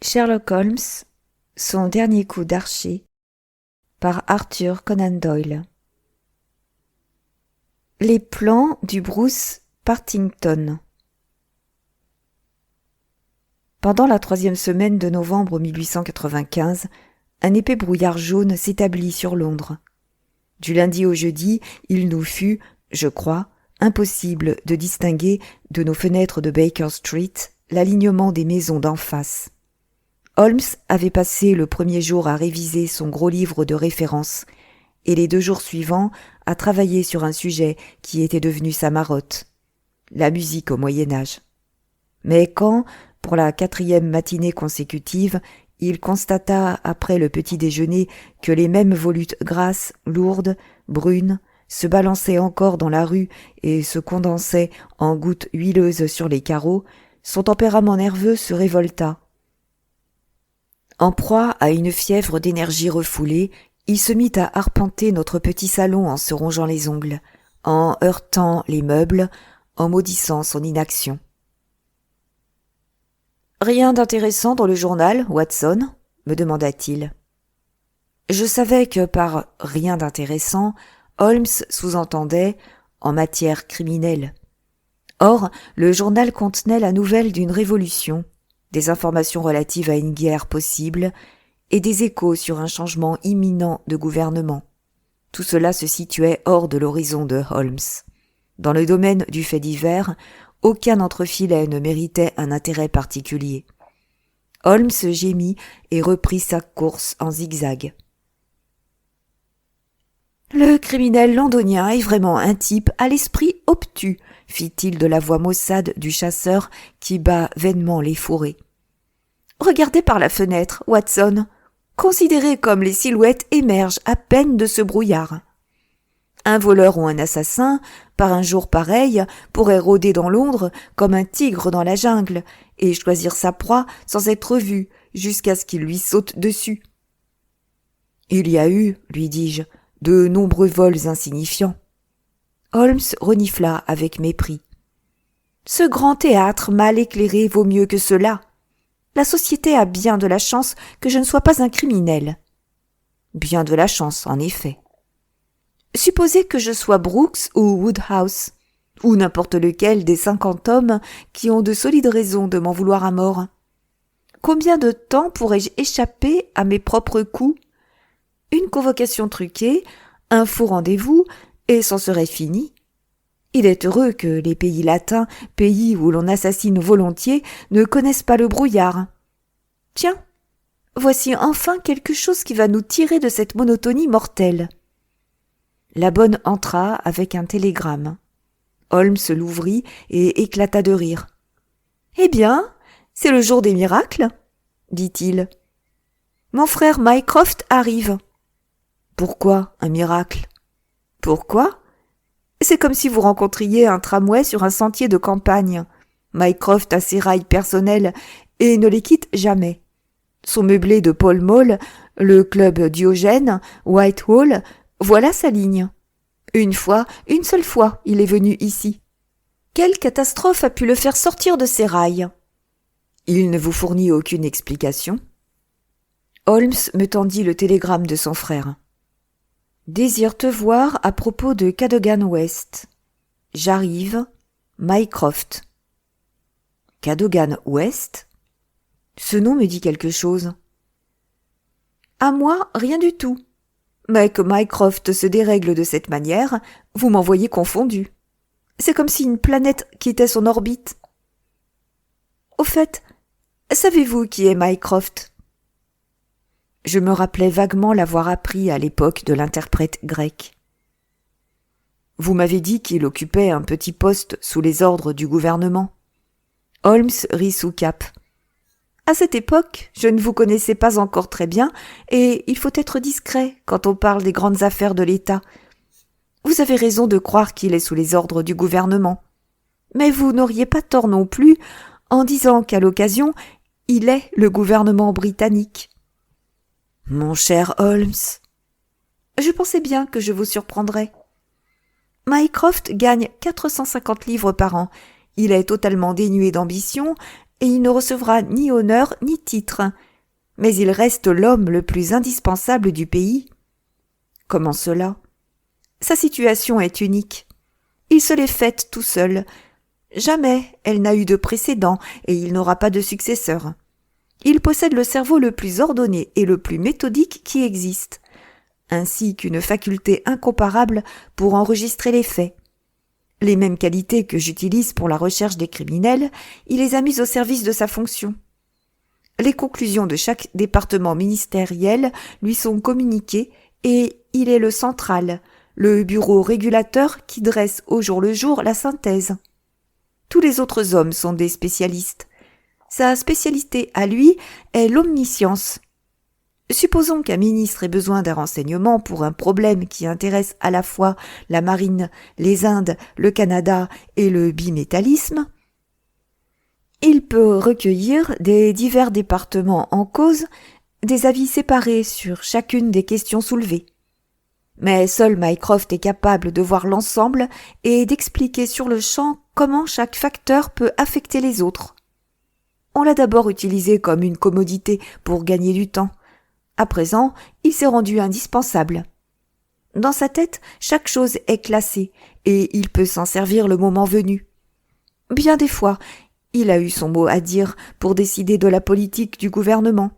Sherlock Holmes, son dernier coup d'archet, par Arthur Conan Doyle. Les plans du Bruce Partington. Pendant la 3e semaine de novembre 1895, un épais brouillard jaune s'établit sur Londres. Du lundi au jeudi, il nous fut, je crois, impossible de distinguer de nos fenêtres de Baker Street l'alignement des maisons d'en face. Holmes avait passé le premier jour à réviser son gros livre de référence et les 2 jours suivants à travailler sur un sujet qui était devenu sa marotte, la musique au Moyen-Âge. Mais quand, pour la 4e matinée consécutive, il constata après le petit déjeuner que les mêmes volutes grasses, lourdes, brunes, se balançaient encore dans la rue et se condensaient en gouttes huileuses sur les carreaux, son tempérament nerveux se révolta. En proie à une fièvre d'énergie refoulée, il se mit à arpenter notre petit salon en se rongeant les ongles, en heurtant les meubles, en maudissant son inaction. « Rien d'intéressant dans le journal, Watson ?» me demanda-t-il. Je savais que par « rien d'intéressant », Holmes sous-entendait « en matière criminelle ». Or, le journal contenait la nouvelle d'une révolution, des informations relatives à une guerre possible et des échos sur un changement imminent de gouvernement. Tout cela se situait hors de l'horizon de Holmes. Dans le domaine du fait divers, aucun entrefilet ne méritait un intérêt particulier. Holmes gémit et reprit sa course en zigzag. « Le criminel londonien est vraiment un type à l'esprit obtus, fit-il de la voix maussade du chasseur qui bat vainement les fourrés. Regardez par la fenêtre, Watson. Considérez comme les silhouettes émergent à peine de ce brouillard. Un voleur ou un assassin, par un jour pareil, pourrait rôder dans Londres comme un tigre dans la jungle et choisir sa proie sans être vu jusqu'à ce qu'il lui saute dessus. Il y a eu, lui dis-je, de nombreux vols insignifiants. Holmes renifla avec mépris. Ce grand théâtre mal éclairé vaut mieux que cela. La société a bien de la chance que je ne sois pas un criminel. Bien de la chance, en effet. Supposez que je sois Brooks ou Woodhouse, ou n'importe lequel des 50 hommes qui ont de solides raisons de m'en vouloir à mort. Combien de temps pourrais-je échapper à mes propres coups? Une convocation truquée, un faux rendez-vous, et c'en serait fini. Il est heureux que les pays latins, pays où l'on assassine volontiers, ne connaissent pas le brouillard. Tiens, voici enfin quelque chose qui va nous tirer de cette monotonie mortelle. La bonne entra avec un télégramme. Holmes l'ouvrit et éclata de rire. « Eh bien, c'est le jour des miracles, dit-il. Mon frère Mycroft arrive. » Pourquoi un miracle? Pourquoi? C'est comme si vous rencontriez un tramway sur un sentier de campagne. Mycroft a ses rails personnels et ne les quitte jamais. Son meublé de Pall Mall, le club Diogène, Whitehall, voilà sa ligne. Une seule fois, il est venu ici. Quelle catastrophe a pu le faire sortir de ses rails? Il ne vous fournit aucune explication. Holmes me tendit le télégramme de son frère. Désire te voir à propos de Cadogan West. J'arrive, Mycroft. Cadogan West? Ce nom me dit quelque chose. À moi, rien du tout. Mais que Mycroft se dérègle de cette manière, vous m'en voyez confondu. C'est comme si une planète quittait son orbite. Au fait, savez-vous qui est Mycroft? Je me rappelais vaguement l'avoir appris à l'époque de l'interprète grec. Vous m'avez dit qu'il occupait un petit poste sous les ordres du gouvernement. Holmes rit sous cape. À cette époque, je ne vous connaissais pas encore très bien, et il faut être discret quand on parle des grandes affaires de l'État. Vous avez raison de croire qu'il est sous les ordres du gouvernement. Mais vous n'auriez pas tort non plus en disant qu'à l'occasion, il est le gouvernement britannique. Mon cher Holmes, je pensais bien que je vous surprendrais. Mycroft gagne 450 livres par an. Il est totalement dénué d'ambition et il ne recevra ni honneur ni titre. Mais il reste l'homme le plus indispensable du pays. Comment cela? Sa situation est unique. Il se l'est faite tout seul. Jamais elle n'a eu de précédent et il n'aura pas de successeur. Il possède le cerveau le plus ordonné et le plus méthodique qui existe, ainsi qu'une faculté incomparable pour enregistrer les faits. Les mêmes qualités que j'utilise pour la recherche des criminels, il les a mises au service de sa fonction. Les conclusions de chaque département ministériel lui sont communiquées et il est le central, le bureau régulateur qui dresse au jour le jour la synthèse. Tous les autres hommes sont des spécialistes. Sa spécialité à lui est l'omniscience. Supposons qu'un ministre ait besoin d'un renseignement pour un problème qui intéresse à la fois la marine, les Indes, le Canada et le bimétallisme. Il peut recueillir des divers départements en cause des avis séparés sur chacune des questions soulevées. Mais seul Mycroft est capable de voir l'ensemble et d'expliquer sur le champ comment chaque facteur peut affecter les autres. On l'a d'abord utilisé comme une commodité pour gagner du temps. À présent, il s'est rendu indispensable. Dans sa tête, chaque chose est classée et il peut s'en servir le moment venu. Bien des fois, il a eu son mot à dire pour décider de la politique du gouvernement.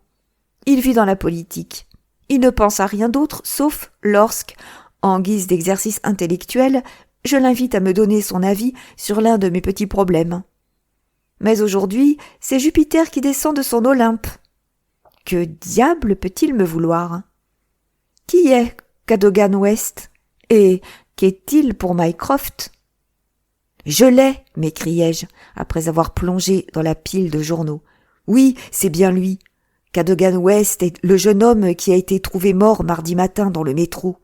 Il vit dans la politique. Il ne pense à rien d'autre sauf lorsque, en guise d'exercice intellectuel, je l'invite à me donner son avis sur l'un de mes petits problèmes. Mais aujourd'hui, c'est Jupiter qui descend de son Olympe. Que diable peut-il me vouloir? Qui est Cadogan West? Et qu'est-il pour Mycroft? Je l'ai, m'écriai-je, après avoir plongé dans la pile de journaux. Oui, c'est bien lui. Cadogan West est le jeune homme qui a été trouvé mort mardi matin dans le métro.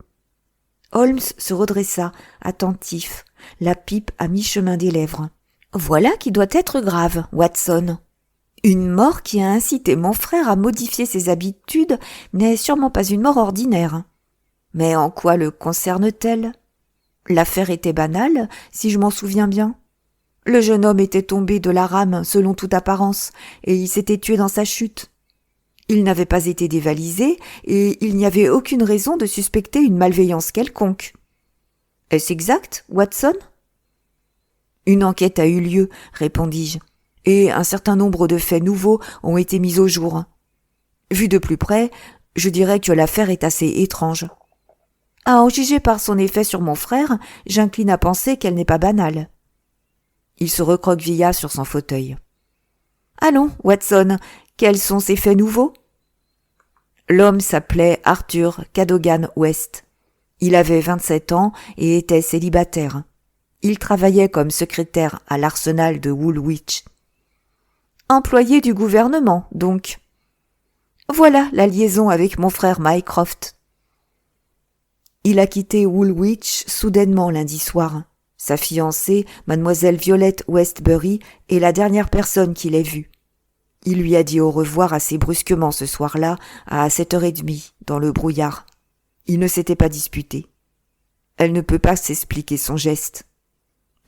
Holmes se redressa, attentif, la pipe à mi-chemin des lèvres. Voilà qui doit être grave, Watson. Une mort qui a incité mon frère à modifier ses habitudes n'est sûrement pas une mort ordinaire. Mais en quoi le concerne-t-elle? L'affaire était banale, si je m'en souviens bien. Le jeune homme était tombé de la rame selon toute apparence, et il s'était tué dans sa chute. Il n'avait pas été dévalisé, et il n'y avait aucune raison de suspecter une malveillance quelconque. Est-ce exact, Watson? Une enquête a eu lieu, répondis-je, et un certain nombre de faits nouveaux ont été mis au jour. Vu de plus près, je dirais que l'affaire est assez étrange. À en juger par son effet sur mon frère, j'incline à penser qu'elle n'est pas banale. Il se recroquevilla sur son fauteuil. Allons, Watson, quels sont ces faits nouveaux? L'homme s'appelait Arthur Cadogan West. Il avait 27 ans et était célibataire. Il travaillait comme secrétaire à l'arsenal de Woolwich. Employé du gouvernement, donc. Voilà la liaison avec mon frère Mycroft. Il a quitté Woolwich soudainement lundi soir. Sa fiancée, mademoiselle Violette Westbury, est la dernière personne qu'il ait vue. Il lui a dit au revoir assez brusquement ce soir-là, à 7h30, dans le brouillard. Il ne s'était pas disputé. Elle ne peut pas s'expliquer son geste.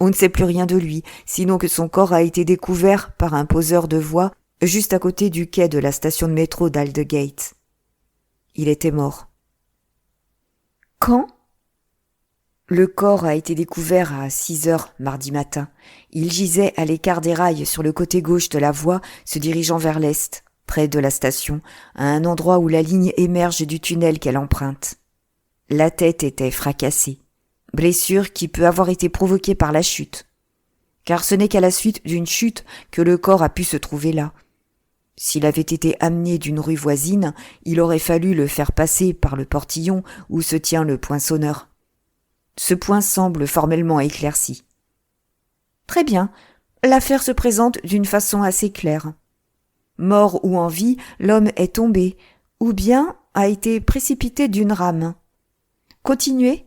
On ne sait plus rien de lui, sinon que son corps a été découvert par un poseur de voix juste à côté du quai de la station de métro d'Aldgate. Il était mort. Quand? Le corps a été découvert à 6h mardi matin. Il gisait à l'écart des rails sur le côté gauche de la voie se dirigeant vers l'est, près de la station, à un endroit où la ligne émerge du tunnel qu'elle emprunte. La tête était fracassée, blessure qui peut avoir été provoquée par la chute. Car ce n'est qu'à la suite d'une chute que le corps a pu se trouver là. S'il avait été amené d'une rue voisine, il aurait fallu le faire passer par le portillon où se tient le poinçonneur. Ce point semble formellement éclairci. Très bien, l'affaire se présente d'une façon assez claire. Mort ou en vie, l'homme est tombé, ou bien a été précipité d'une rame. Continuez.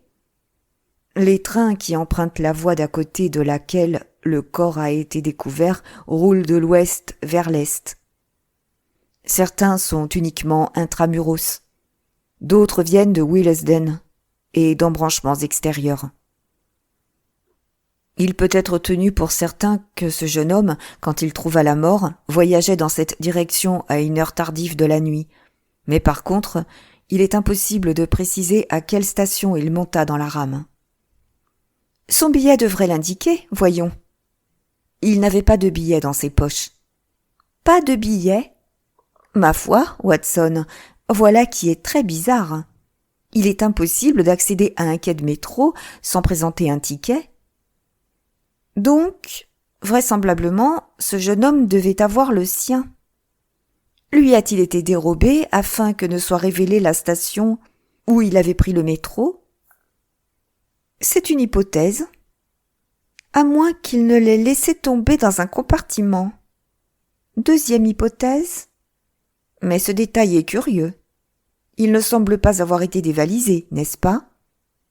Les trains qui empruntent la voie d'à côté de laquelle le corps a été découvert roulent de l'ouest vers l'est. Certains sont uniquement intramuros. D'autres viennent de Willesden et d'embranchements extérieurs. Il peut être tenu pour certain que ce jeune homme, quand il trouva la mort, voyageait dans cette direction à une heure tardive de la nuit. Mais par contre, il est impossible de préciser à quelle station il monta dans la rame. Son billet devrait l'indiquer, voyons. Il n'avait pas de billet dans ses poches. Pas de billet ? Ma foi, Watson, voilà qui est très bizarre. Il est impossible d'accéder à un quai de métro sans présenter un ticket. Donc, vraisemblablement, ce jeune homme devait avoir le sien. Lui a-t-il été dérobé afin que ne soit révélée la station où il avait pris le métro ? C'est une hypothèse. À moins qu'il ne l'ait laissé tomber dans un compartiment. Deuxième hypothèse. Mais ce détail est curieux. Il ne semble pas avoir été dévalisé, n'est-ce pas ?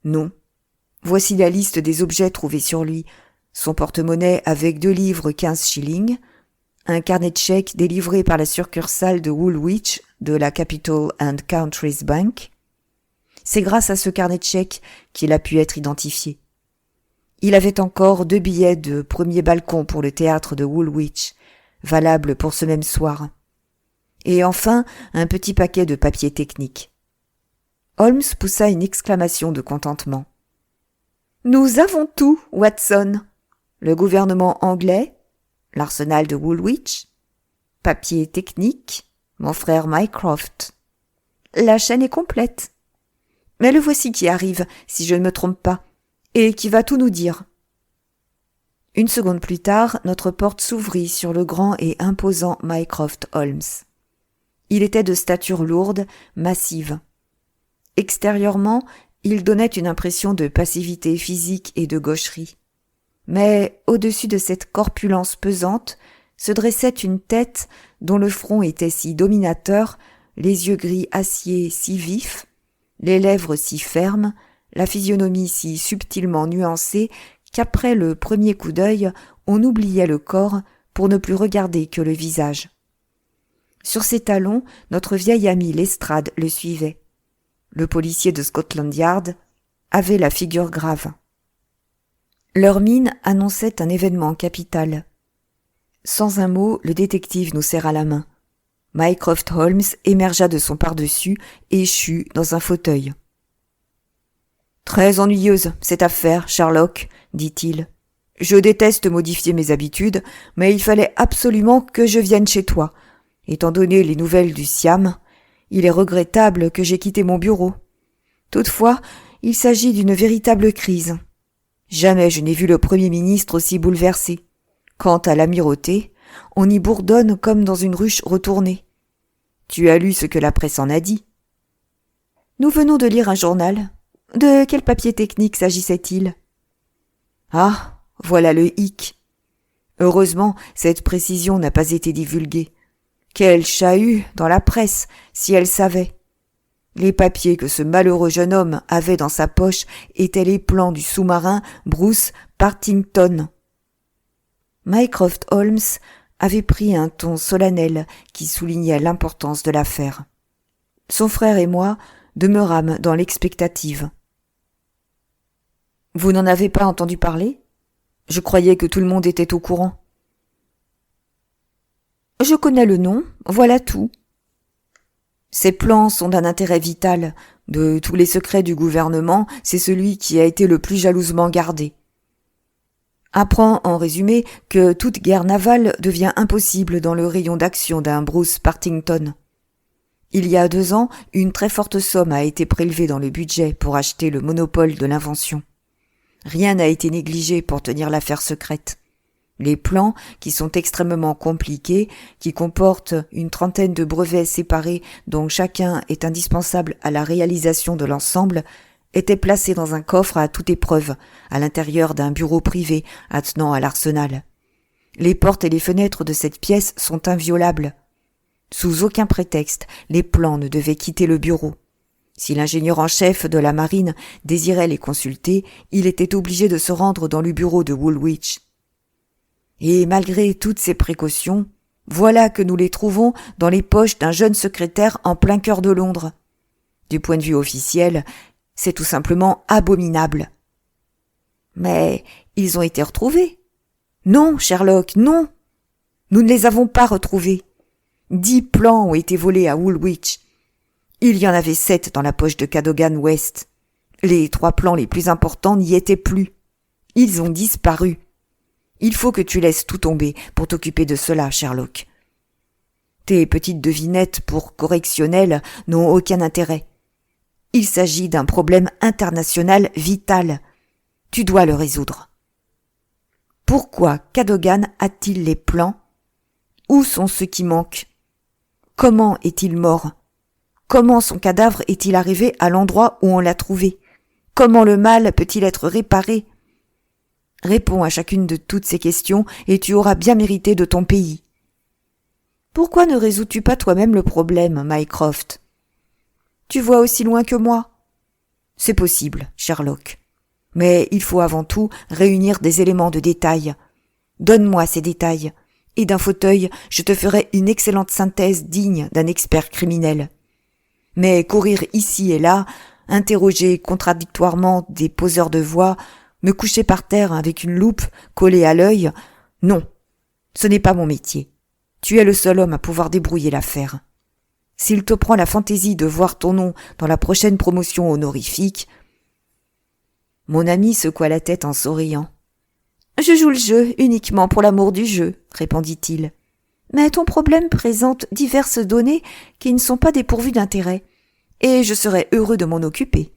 Non. Voici la liste des objets trouvés sur lui. Son porte-monnaie avec 2 livres 15 shillings, un carnet de chèques délivré par la succursale de Woolwich de la Capital and Counties Bank. C'est grâce à ce carnet de chèques qu'il a pu être identifié. Il avait encore 2 billets de premier balcon pour le théâtre de Woolwich, valables pour ce même soir. Et enfin, un petit paquet de papiers techniques. Holmes poussa une exclamation de contentement. « Nous avons tout, Watson ! Le gouvernement anglais, l'arsenal de Woolwich, papier technique, mon frère Mycroft. La chaîne est complète. Mais le voici qui arrive, si je ne me trompe pas, et qui va tout nous dire. » Une seconde plus tard, notre porte s'ouvrit sur le grand et imposant Mycroft Holmes. Il était de stature lourde, massive. Extérieurement, il donnait une impression de passivité physique et de gaucherie. Mais au-dessus de cette corpulence pesante se dressait une tête dont le front était si dominateur, les yeux gris acier si vifs, les lèvres si fermes, la physionomie si subtilement nuancée qu'après le premier coup d'œil, on oubliait le corps pour ne plus regarder que le visage. Sur ses talons, notre vieil ami Lestrade le suivait. Le policier de Scotland Yard avait la figure grave. Leur mine annonçait un événement capital. Sans un mot, le détective nous serra la main. Mycroft Holmes émergea de son pardessus et échut dans un fauteuil. « Très ennuyeuse, cette affaire, Sherlock, » dit-il. « Je déteste modifier mes habitudes, mais il fallait absolument que je vienne chez toi. Étant donné les nouvelles du Siam, il est regrettable que j'aie quitté mon bureau. Toutefois, il s'agit d'une véritable crise. Jamais je n'ai vu le Premier ministre aussi bouleversé. Quant à l'amirauté, on y bourdonne comme dans une ruche retournée. Tu as lu ce que la presse en a dit. » Nous venons de lire un journal. De quel papier technique s'agissait-il ? Ah, voilà le hic. Heureusement, cette précision n'a pas été divulguée. Quel chahut dans la presse, si elle savait. Les papiers que ce malheureux jeune homme avait dans sa poche étaient les plans du sous-marin Bruce Partington. Mycroft Holmes avait pris un ton solennel qui soulignait l'importance de l'affaire. Son frère et moi demeurâmes dans l'expectative. « Vous n'en avez pas entendu parler ? Je croyais que tout le monde était au courant. »« Je connais le nom, voilà tout. » Ces plans sont d'un intérêt vital. De tous les secrets du gouvernement, c'est celui qui a été le plus jalousement gardé. Apprends en résumé que toute guerre navale devient impossible dans le rayon d'action d'un Bruce Partington. Il y a 2 ans, une très forte somme a été prélevée dans le budget pour acheter le monopole de l'invention. Rien n'a été négligé pour tenir l'affaire secrète. Les plans, qui sont extrêmement compliqués, qui comportent une 30aine de brevets séparés dont chacun est indispensable à la réalisation de l'ensemble, étaient placés dans un coffre à toute épreuve, à l'intérieur d'un bureau privé attenant à l'arsenal. Les portes et les fenêtres de cette pièce sont inviolables. Sous aucun prétexte, les plans ne devaient quitter le bureau. Si l'ingénieur en chef de la marine désirait les consulter, il était obligé de se rendre dans le bureau de Woolwich. Et malgré toutes ces précautions, voilà que nous les trouvons dans les poches d'un jeune secrétaire en plein cœur de Londres. Du point de vue officiel, c'est tout simplement abominable. Mais Ils ont été retrouvés. Non, Sherlock, non. Nous ne les avons pas retrouvés. 10 plans ont été volés à Woolwich. Il y en avait 7 dans la poche de Cadogan West. Les 3 plans les plus importants n'y étaient plus. Ils ont disparu. Il faut que tu laisses tout tomber pour t'occuper de cela, Sherlock. Tes petites devinettes pour correctionnelles n'ont aucun intérêt. Il s'agit d'un problème international vital. Tu dois le résoudre. Pourquoi Cadogan a-t-il les plans? Où sont ceux qui manquent? Comment est-il mort? Comment son cadavre est-il arrivé à l'endroit où on l'a trouvé? Comment le mal peut-il être réparé? Réponds à chacune de toutes ces questions et tu auras bien mérité de ton pays. Pourquoi ne résous-tu pas toi-même le problème, Mycroft? Tu vois aussi loin que moi. C'est possible, Sherlock. Mais il faut avant tout réunir des éléments de détail. Donne-moi ces détails, et d'un fauteuil, je te ferai une excellente synthèse digne d'un expert criminel. Mais courir ici et là, interroger contradictoirement des poseurs de voix, me coucher par terre avec une loupe collée à l'œil, non, ce n'est pas mon métier. Tu es le seul homme à pouvoir débrouiller l'affaire. S'il te prend la fantaisie de voir ton nom dans la prochaine promotion honorifique... Mon ami secoua la tête en souriant. « Je joue le jeu uniquement pour l'amour du jeu, répondit-il. Mais ton problème présente diverses données qui ne sont pas dépourvues d'intérêt, et je serais heureux de m'en occuper.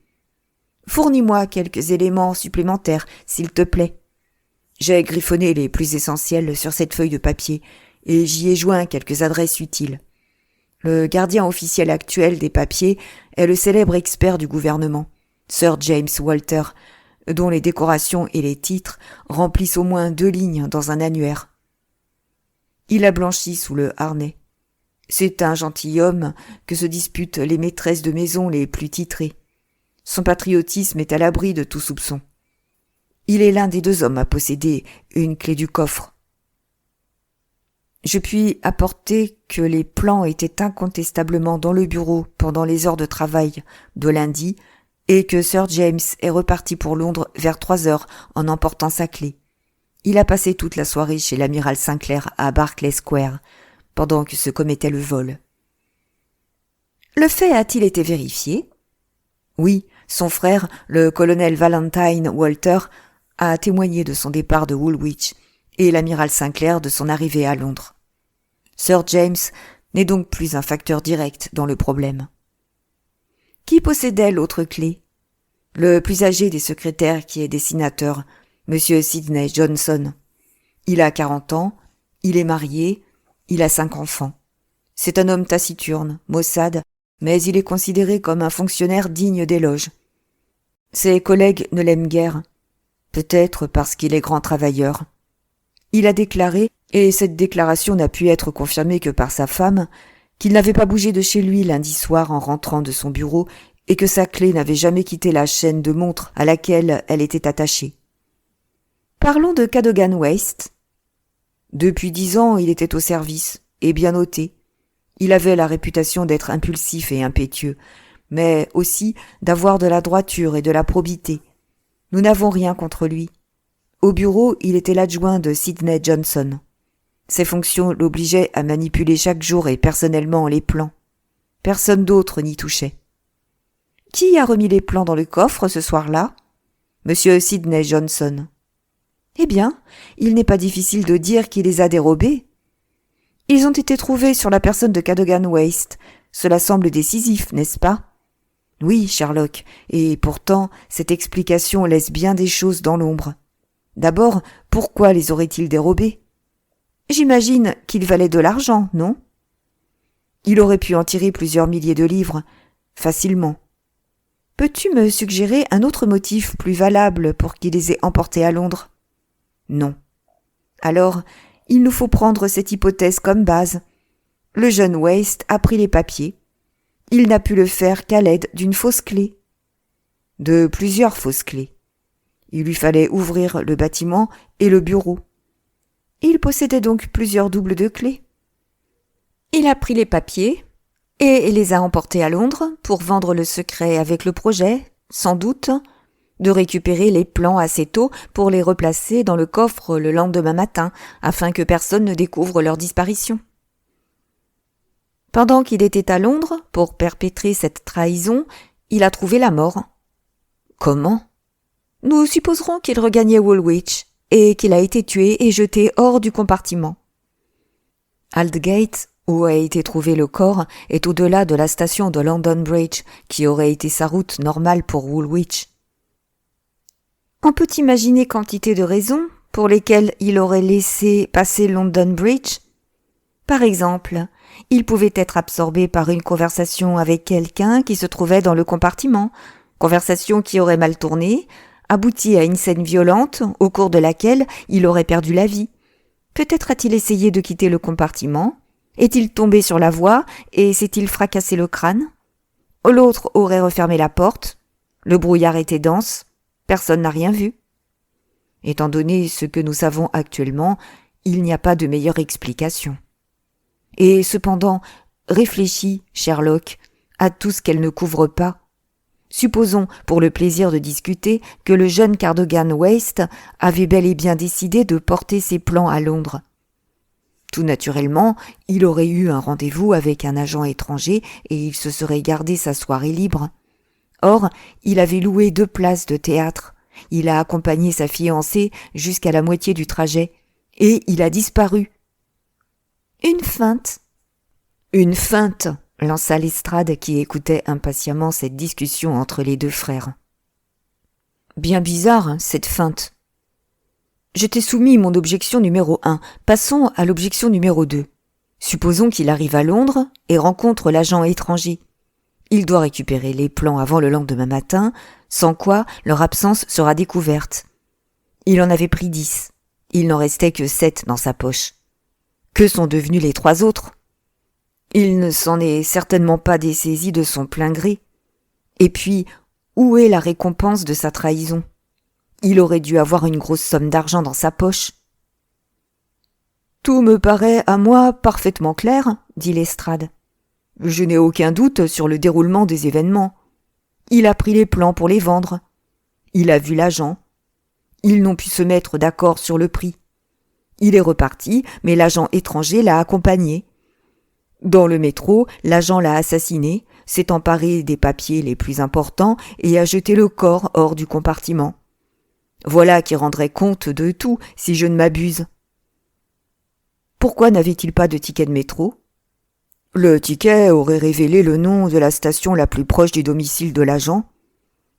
Fournis-moi quelques éléments supplémentaires, s'il te plaît. J'ai griffonné les plus essentiels sur cette feuille de papier, et j'y ai joint quelques adresses utiles. Le gardien officiel actuel des papiers est le célèbre expert du gouvernement, Sir James Walter, dont les décorations et les titres remplissent au moins 2 lignes dans un annuaire. Il a blanchi sous le harnais. C'est un gentilhomme que se disputent les maîtresses de maison les plus titrées. Son patriotisme est à l'abri de tout soupçon. Il est l'un des 2 hommes à posséder une clé du coffre. Je puis apporter que les plans étaient incontestablement dans le bureau pendant les heures de travail de lundi et que Sir James est reparti pour Londres vers 3 heures en emportant sa clé. Il a passé toute la soirée chez l'amiral Sinclair à Berkeley Square, pendant que se commettait le vol. Le fait a-t-il été vérifié? Oui, son frère, le colonel Valentine Walter, a témoigné de son départ de Woolwich et l'amiral Sinclair de son arrivée à Londres. Sir James n'est donc plus un facteur direct dans le problème. Qui possédait l'autre clé? Le plus âgé des secrétaires qui est dessinateur, M. Sidney Johnson. Il a 40 ans, il est marié, il a 5 enfants. C'est un homme taciturne, maussade, mais il est considéré comme un fonctionnaire digne d'éloge. Ses collègues ne l'aiment guère, peut-être parce qu'il est grand travailleur. Il a déclaré, et cette déclaration n'a pu être confirmée que par sa femme, qu'il n'avait pas bougé de chez lui lundi soir en rentrant de son bureau et que sa clé n'avait jamais quitté la chaîne de montre à laquelle elle était attachée. Parlons de Cadogan West. Depuis 10 ans, il était au service, et bien noté. Il avait la réputation d'être impulsif et impétueux, mais aussi d'avoir de la droiture et de la probité. Nous n'avons rien contre lui. Au bureau, il était l'adjoint de Sidney Johnson. Ses fonctions l'obligeaient à manipuler chaque jour et personnellement les plans. Personne d'autre n'y touchait. Qui a remis les plans dans le coffre ce soir-là? Monsieur Sidney Johnson. Eh bien, il n'est pas difficile de dire qui les a dérobés. Ils ont été trouvés sur la personne de Cadogan West. Cela semble décisif, n'est-ce pas? Oui, Sherlock, et pourtant, cette explication laisse bien des choses dans l'ombre. D'abord, pourquoi les aurait-il dérobés? J'imagine qu'ils valaient de l'argent, non? Il aurait pu en tirer plusieurs milliers de livres, facilement. Peux-tu me suggérer un autre motif plus valable pour qu'il les ait emportés à Londres? Non. Alors, il nous faut prendre cette hypothèse comme base. Le jeune West a pris les papiers. Il n'a pu le faire qu'à l'aide d'une fausse clé. De plusieurs fausses clés. Il lui fallait ouvrir le bâtiment et le bureau. Il possédait donc plusieurs doubles de clés. Il a pris les papiers et les a emportés à Londres pour vendre le secret avec le projet, sans doute, de récupérer les plans assez tôt pour les replacer dans le coffre le lendemain matin, afin que personne ne découvre leur disparition. Pendant qu'il était à Londres, pour perpétrer cette trahison, il a trouvé la mort. Comment? Nous supposerons qu'il regagnait Woolwich, et qu'il a été tué et jeté hors du compartiment. Aldgate, où a été trouvé le corps, est au-delà de la station de London Bridge, qui aurait été sa route normale pour Woolwich. On peut imaginer quantité de raisons pour lesquelles il aurait laissé passer London Bridge. Par exemple, il pouvait être absorbé par une conversation avec quelqu'un qui se trouvait dans le compartiment, conversation qui aurait mal tourné, abouti à une scène violente au cours de laquelle il aurait perdu la vie. Peut-être a-t-il essayé de quitter le compartiment. Est-il tombé sur la voie et s'est-il fracassé le crâne? L'autre aurait refermé la porte. Le brouillard était dense. Personne n'a rien vu. Étant donné ce que nous savons actuellement, il n'y a pas de meilleure explication. Et cependant, réfléchis, Sherlock, à tout ce qu'elle ne couvre pas. Supposons, pour le plaisir de discuter, que le jeune Cardogan Waste avait bel et bien décidé de porter ses plans à Londres. Tout naturellement, il aurait eu un rendez-vous avec un agent étranger et il se serait gardé sa soirée libre. Or, il avait loué 2 places de théâtre. Il a accompagné sa fiancée jusqu'à la moitié du trajet et il a disparu. Une feinte. Une feinte, lança Lestrade qui écoutait impatiemment cette discussion entre les 2 frères. Bien bizarre, cette feinte. Je t'ai soumis mon objection numéro 1. Passons à l'objection numéro 2. Supposons qu'il arrive à Londres et rencontre l'agent étranger. Il doit récupérer les plans avant le lendemain matin, sans quoi leur absence sera découverte. Il en avait pris 10. Il n'en restait que 7 dans sa poche. Que sont devenus les 3 autres? Il ne s'en est certainement pas dessaisi de son plein gré. Et puis, où est la récompense de sa trahison? Il aurait dû avoir une grosse somme d'argent dans sa poche. Tout me paraît à moi parfaitement clair, dit Lestrade. Je n'ai aucun doute sur le déroulement des événements. Il a pris les plans pour les vendre. Il a vu l'agent. Ils n'ont pu se mettre d'accord sur le prix. Il est reparti, mais l'agent étranger l'a accompagné. Dans le métro, l'agent l'a assassiné, s'est emparé des papiers les plus importants et a jeté le corps hors du compartiment. Voilà qui rendrait compte de tout, si je ne m'abuse. Pourquoi n'avait-il pas de ticket de métro? Le ticket aurait révélé le nom de la station la plus proche du domicile de l'agent.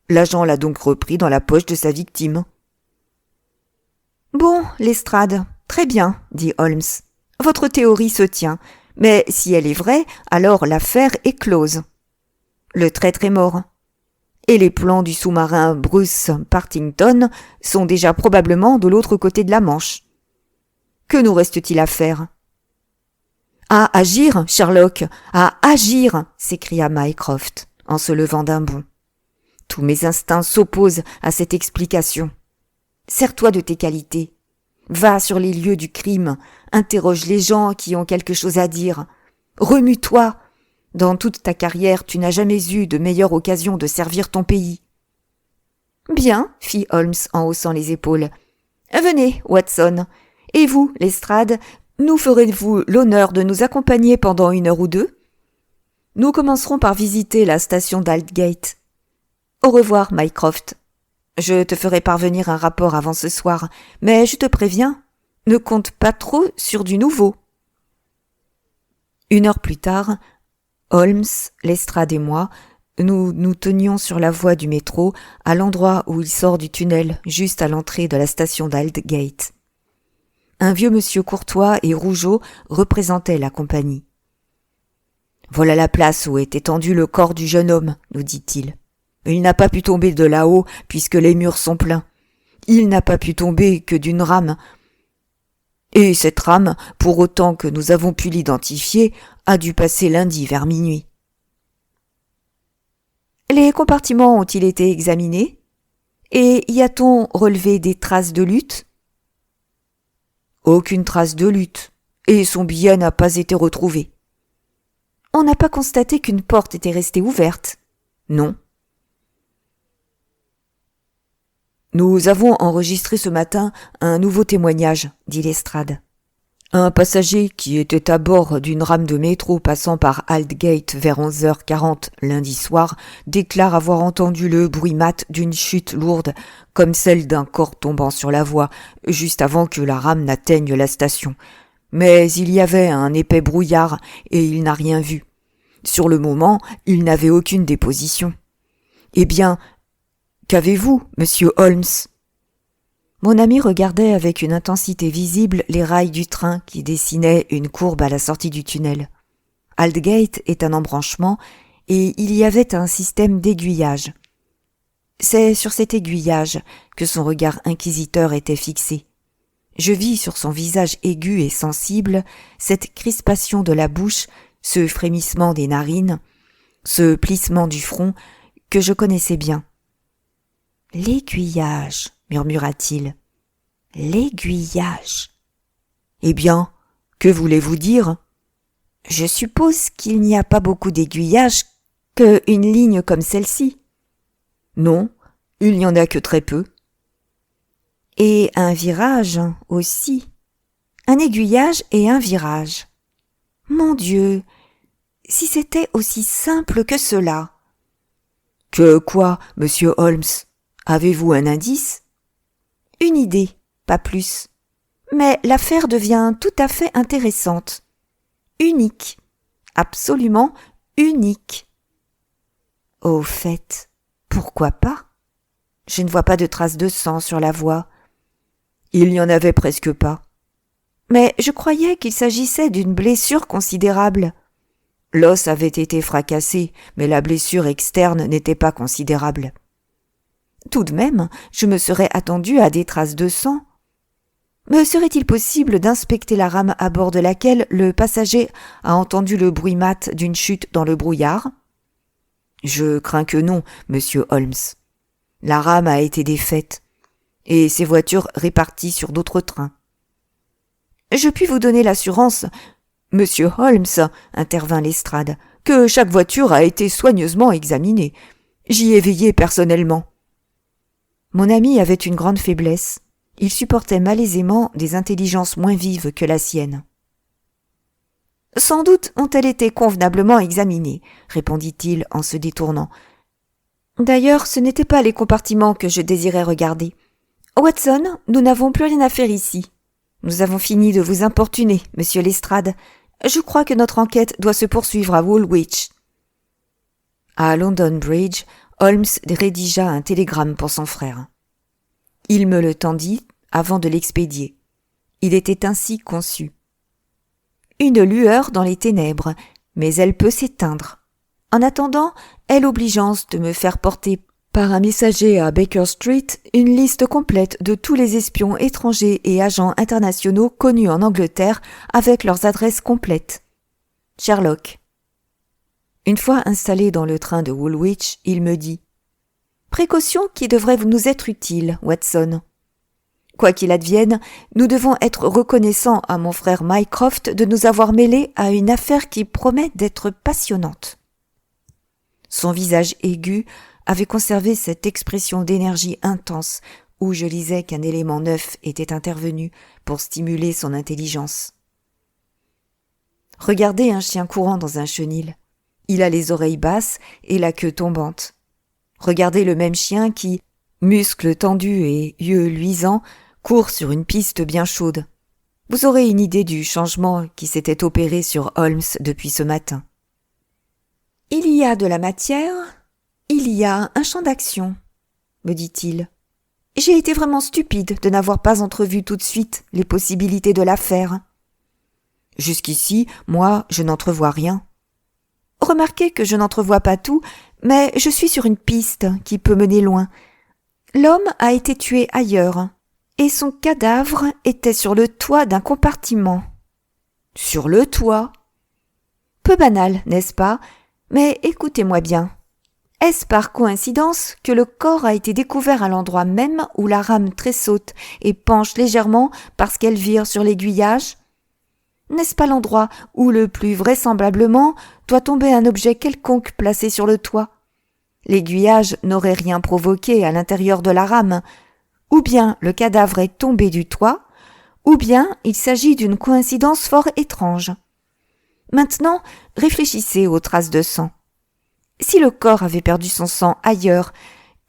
L'agent l'a donc repris dans la poche de sa victime. Bon, Lestrade, très bien, dit Holmes. Votre théorie se tient, mais si elle est vraie, alors l'affaire est close. Le traître est mort. Et les plans du sous-marin Bruce Partington sont déjà probablement de l'autre côté de la Manche. Que nous reste-t-il à faire? À agir, Sherlock, à agir, s'écria Mycroft, en se levant d'un bond. Tous mes instincts s'opposent à cette explication. Sers-toi de tes qualités. Va sur les lieux du crime, interroge les gens qui ont quelque chose à dire. Remue-toi. Dans toute ta carrière, tu n'as jamais eu de meilleure occasion de servir ton pays. Bien, fit Holmes en haussant les épaules. Venez, Watson. Et vous, Lestrade, nous ferez-vous l'honneur de nous accompagner pendant 1 heure ou 2? Nous commencerons par visiter la station d'Aldgate. Au revoir, Mycroft. Je te ferai parvenir un rapport avant ce soir, mais je te préviens, ne compte pas trop sur du nouveau. 1 heure plus tard, Holmes, Lestrade et moi, nous tenions sur la voie du métro, à l'endroit où il sort du tunnel, juste à l'entrée de la station d'Aldgate. Un vieux monsieur courtois et rougeau représentait la compagnie. « Voilà la place où est étendu le corps du jeune homme, nous dit-il. Il n'a pas pu tomber de là-haut puisque les murs sont pleins. Il n'a pas pu tomber que d'une rame. Et cette rame, pour autant que nous avons pu l'identifier, a dû passer lundi vers minuit. » Les compartiments ont-ils été examinés? Et y a-t-on relevé des traces de lutte? Aucune trace de lutte, et son billet n'a pas été retrouvé. On n'a pas constaté qu'une porte était restée ouverte? Non. « Nous avons enregistré ce matin un nouveau témoignage, » dit Lestrade. Un passager qui était à bord d'une rame de métro passant par Aldgate vers 11h40 lundi soir déclare avoir entendu le bruit mat d'une chute lourde comme celle d'un corps tombant sur la voie juste avant que la rame n'atteigne la station. Mais il y avait un épais brouillard et il n'a rien vu. Sur le moment, il n'avait aucune déposition. « Eh bien, qu'avez-vous, monsieur Holmes ?» Mon ami regardait avec une intensité visible les rails du train qui dessinaient une courbe à la sortie du tunnel. Aldgate est un embranchement et il y avait un système d'aiguillage. C'est sur cet aiguillage que son regard inquisiteur était fixé. Je vis sur son visage aigu et sensible cette crispation de la bouche, ce frémissement des narines, ce plissement du front que je connaissais bien. « L'aiguillage » murmura-t-il. « L'aiguillage. » « Eh bien, que voulez-vous dire ? » ?»« Je suppose qu'il n'y a pas beaucoup d'aiguillage qu'une ligne comme celle-ci. »« Non, il n'y en a que très peu. »« Et un virage aussi. Un aiguillage et un virage. Mon Dieu, si c'était aussi simple que cela. »« Que quoi, monsieur Holmes ? Avez-vous un indice ? » ?»« Une idée, pas plus. Mais l'affaire devient tout à fait intéressante. Unique. Absolument unique. Au fait, pourquoi pas ? Je ne vois pas de traces de sang sur la voie. Il n'y en avait presque pas. Mais je croyais qu'il s'agissait d'une blessure considérable. L'os avait été fracassé, mais la blessure externe n'était pas considérable. Tout de même, je me serais attendu à des traces de sang. Me serait-il possible d'inspecter la rame à bord de laquelle le passager a entendu le bruit mat d'une chute dans le brouillard ? Je crains que non, monsieur Holmes. La rame a été défaite, et ces voitures réparties sur d'autres trains. Je puis vous donner l'assurance, monsieur Holmes, intervint Lestrade, que chaque voiture a été soigneusement examinée. J'y ai veillé personnellement. Mon ami avait une grande faiblesse. Il supportait malaisément des intelligences moins vives que la sienne. « Sans doute ont-elles été convenablement examinées, » répondit-il en se détournant. « D'ailleurs, ce n'étaient pas les compartiments que je désirais regarder. Watson, nous n'avons plus rien à faire ici. Nous avons fini de vous importuner, monsieur Lestrade. Je crois que notre enquête doit se poursuivre à Woolwich. » À London Bridge, Holmes rédigea un télégramme pour son frère. Il me le tendit avant de l'expédier. Il était ainsi conçu. Une lueur dans les ténèbres, mais elle peut s'éteindre. En attendant, elle obligeance de me faire porter par un messager à Baker Street une liste complète de tous les espions étrangers et agents internationaux connus en Angleterre avec leurs adresses complètes. Sherlock. Une fois installé dans le train de Woolwich, il me dit « Précaution qui devrait nous être utile, Watson. Quoi qu'il advienne, nous devons être reconnaissants à mon frère Mycroft de nous avoir mêlés à une affaire qui promet d'être passionnante. » Son visage aigu avait conservé cette expression d'énergie intense où je lisais qu'un élément neuf était intervenu pour stimuler son intelligence. Regardez un chien courant dans un chenil. Il a les oreilles basses et la queue tombante. Regardez le même chien qui, muscles tendus et yeux luisants, court sur une piste bien chaude. Vous aurez une idée du changement qui s'était opéré sur Holmes depuis ce matin. Il y a de la matière, il y a un champ d'action, me dit-il. J'ai été vraiment stupide de n'avoir pas entrevu tout de suite les possibilités de l'affaire. Jusqu'ici, moi, je n'entrevois rien. Remarquez que je n'entrevois pas tout, mais je suis sur une piste qui peut mener loin. L'homme a été tué ailleurs, et son cadavre était sur le toit d'un compartiment. Sur le toit ? Peu banal, n'est-ce pas ? Mais écoutez-moi bien. Est-ce par coïncidence que le corps a été découvert à l'endroit même où la rame tressaute et penche légèrement parce qu'elle vire sur l'aiguillage ? N'est-ce pas l'endroit où le plus vraisemblablement doit tomber un objet quelconque placé sur le toit ? L'aiguillage n'aurait rien provoqué à l'intérieur de la rame. Ou bien le cadavre est tombé du toit, ou bien il s'agit d'une coïncidence fort étrange. Maintenant, réfléchissez aux traces de sang. Si le corps avait perdu son sang ailleurs,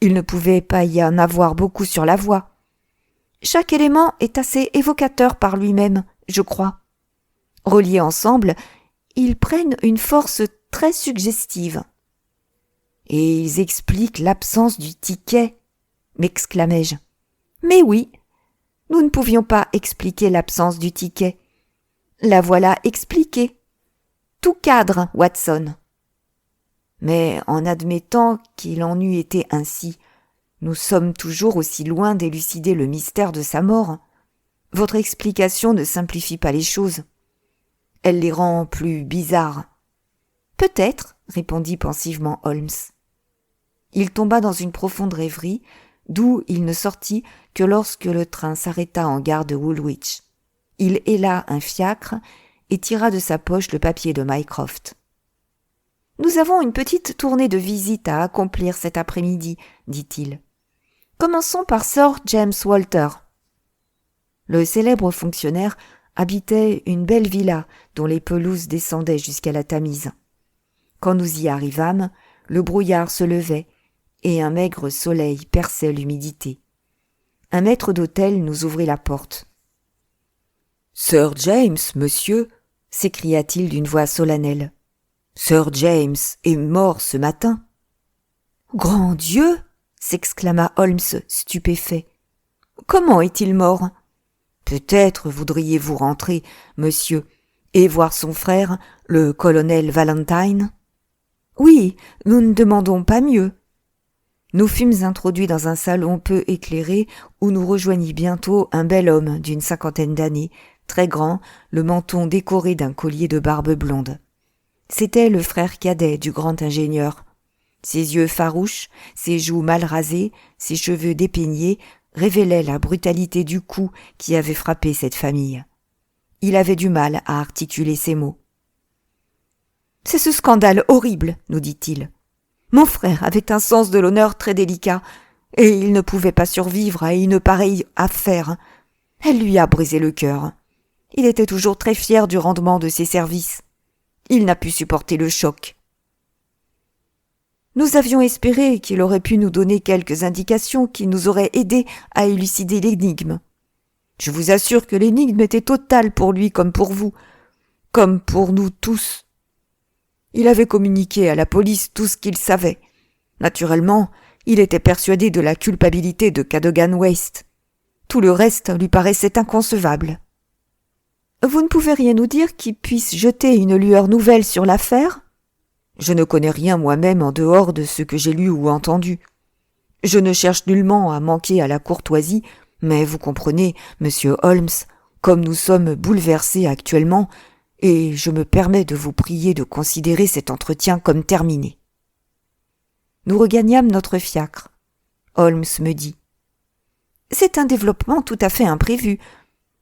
il ne pouvait pas y en avoir beaucoup sur la voie. Chaque élément est assez évocateur par lui-même, je crois. Reliés ensemble, ils prennent une force très suggestive. Et ils expliquent l'absence du ticket, m'exclamai-je. Mais oui, nous ne pouvions pas expliquer l'absence du ticket. La voilà expliquée. Tout cadre, Watson. Mais en admettant qu'il en eût été ainsi, nous sommes toujours aussi loin d'élucider le mystère de sa mort. Votre explication ne simplifie pas les choses. Elle les rend plus bizarres. Peut-être, répondit pensivement Holmes. Il tomba dans une profonde rêverie, d'où il ne sortit que lorsque le train s'arrêta en gare de Woolwich. Il héla un fiacre et tira de sa poche le papier de Mycroft. « Nous avons une petite tournée de visite à accomplir cet après-midi, dit-il. Commençons par Sir James Walter. » Le célèbre fonctionnaire habitait une belle villa dont les pelouses descendaient jusqu'à la Tamise. Quand nous y arrivâmes, le brouillard se levait et un maigre soleil perçait l'humidité. Un maître d'hôtel nous ouvrit la porte. « Sir James, monsieur !» s'écria-t-il d'une voix solennelle. « Sir James est mort ce matin. »« Grand Dieu !» s'exclama Holmes stupéfait. « Comment est-il mort ?»« Peut-être voudriez-vous rentrer, monsieur, et voir son frère, le colonel Valentine ?»« Oui, nous ne demandons pas mieux. » Nous fûmes introduits dans un salon peu éclairé où nous rejoignit bientôt un bel homme d'une 50aine d'années, très grand, le menton décoré d'un collier de barbe blonde. C'était le frère cadet du grand ingénieur. Ses yeux farouches, ses joues mal rasées, ses cheveux dépeignés révélaient la brutalité du coup qui avait frappé cette famille. Il avait du mal à articuler ses mots. « C'est ce scandale horrible, nous dit-il. Mon frère avait un sens de l'honneur très délicat, et il ne pouvait pas survivre à une pareille affaire. Elle lui a brisé le cœur. Il était toujours très fier du rendement de ses services. Il n'a pu supporter le choc. Nous avions espéré qu'il aurait pu nous donner quelques indications qui nous auraient aidés à élucider l'énigme. Je vous assure que l'énigme était totale pour lui comme pour vous, comme pour nous tous. Il avait communiqué à la police tout ce qu'il savait. Naturellement, il était persuadé de la culpabilité de Cadogan Waste. Tout le reste lui paraissait inconcevable. Vous ne pouvez rien nous dire qui puisse jeter une lueur nouvelle sur l'affaire ? Je ne connais rien moi-même en dehors de ce que j'ai lu ou entendu. Je ne cherche nullement à manquer à la courtoisie, mais vous comprenez, monsieur Holmes, comme nous sommes bouleversés actuellement, et je me permets de vous prier de considérer cet entretien comme terminé. Nous regagnâmes notre fiacre. Holmes me dit « C'est un développement tout à fait imprévu.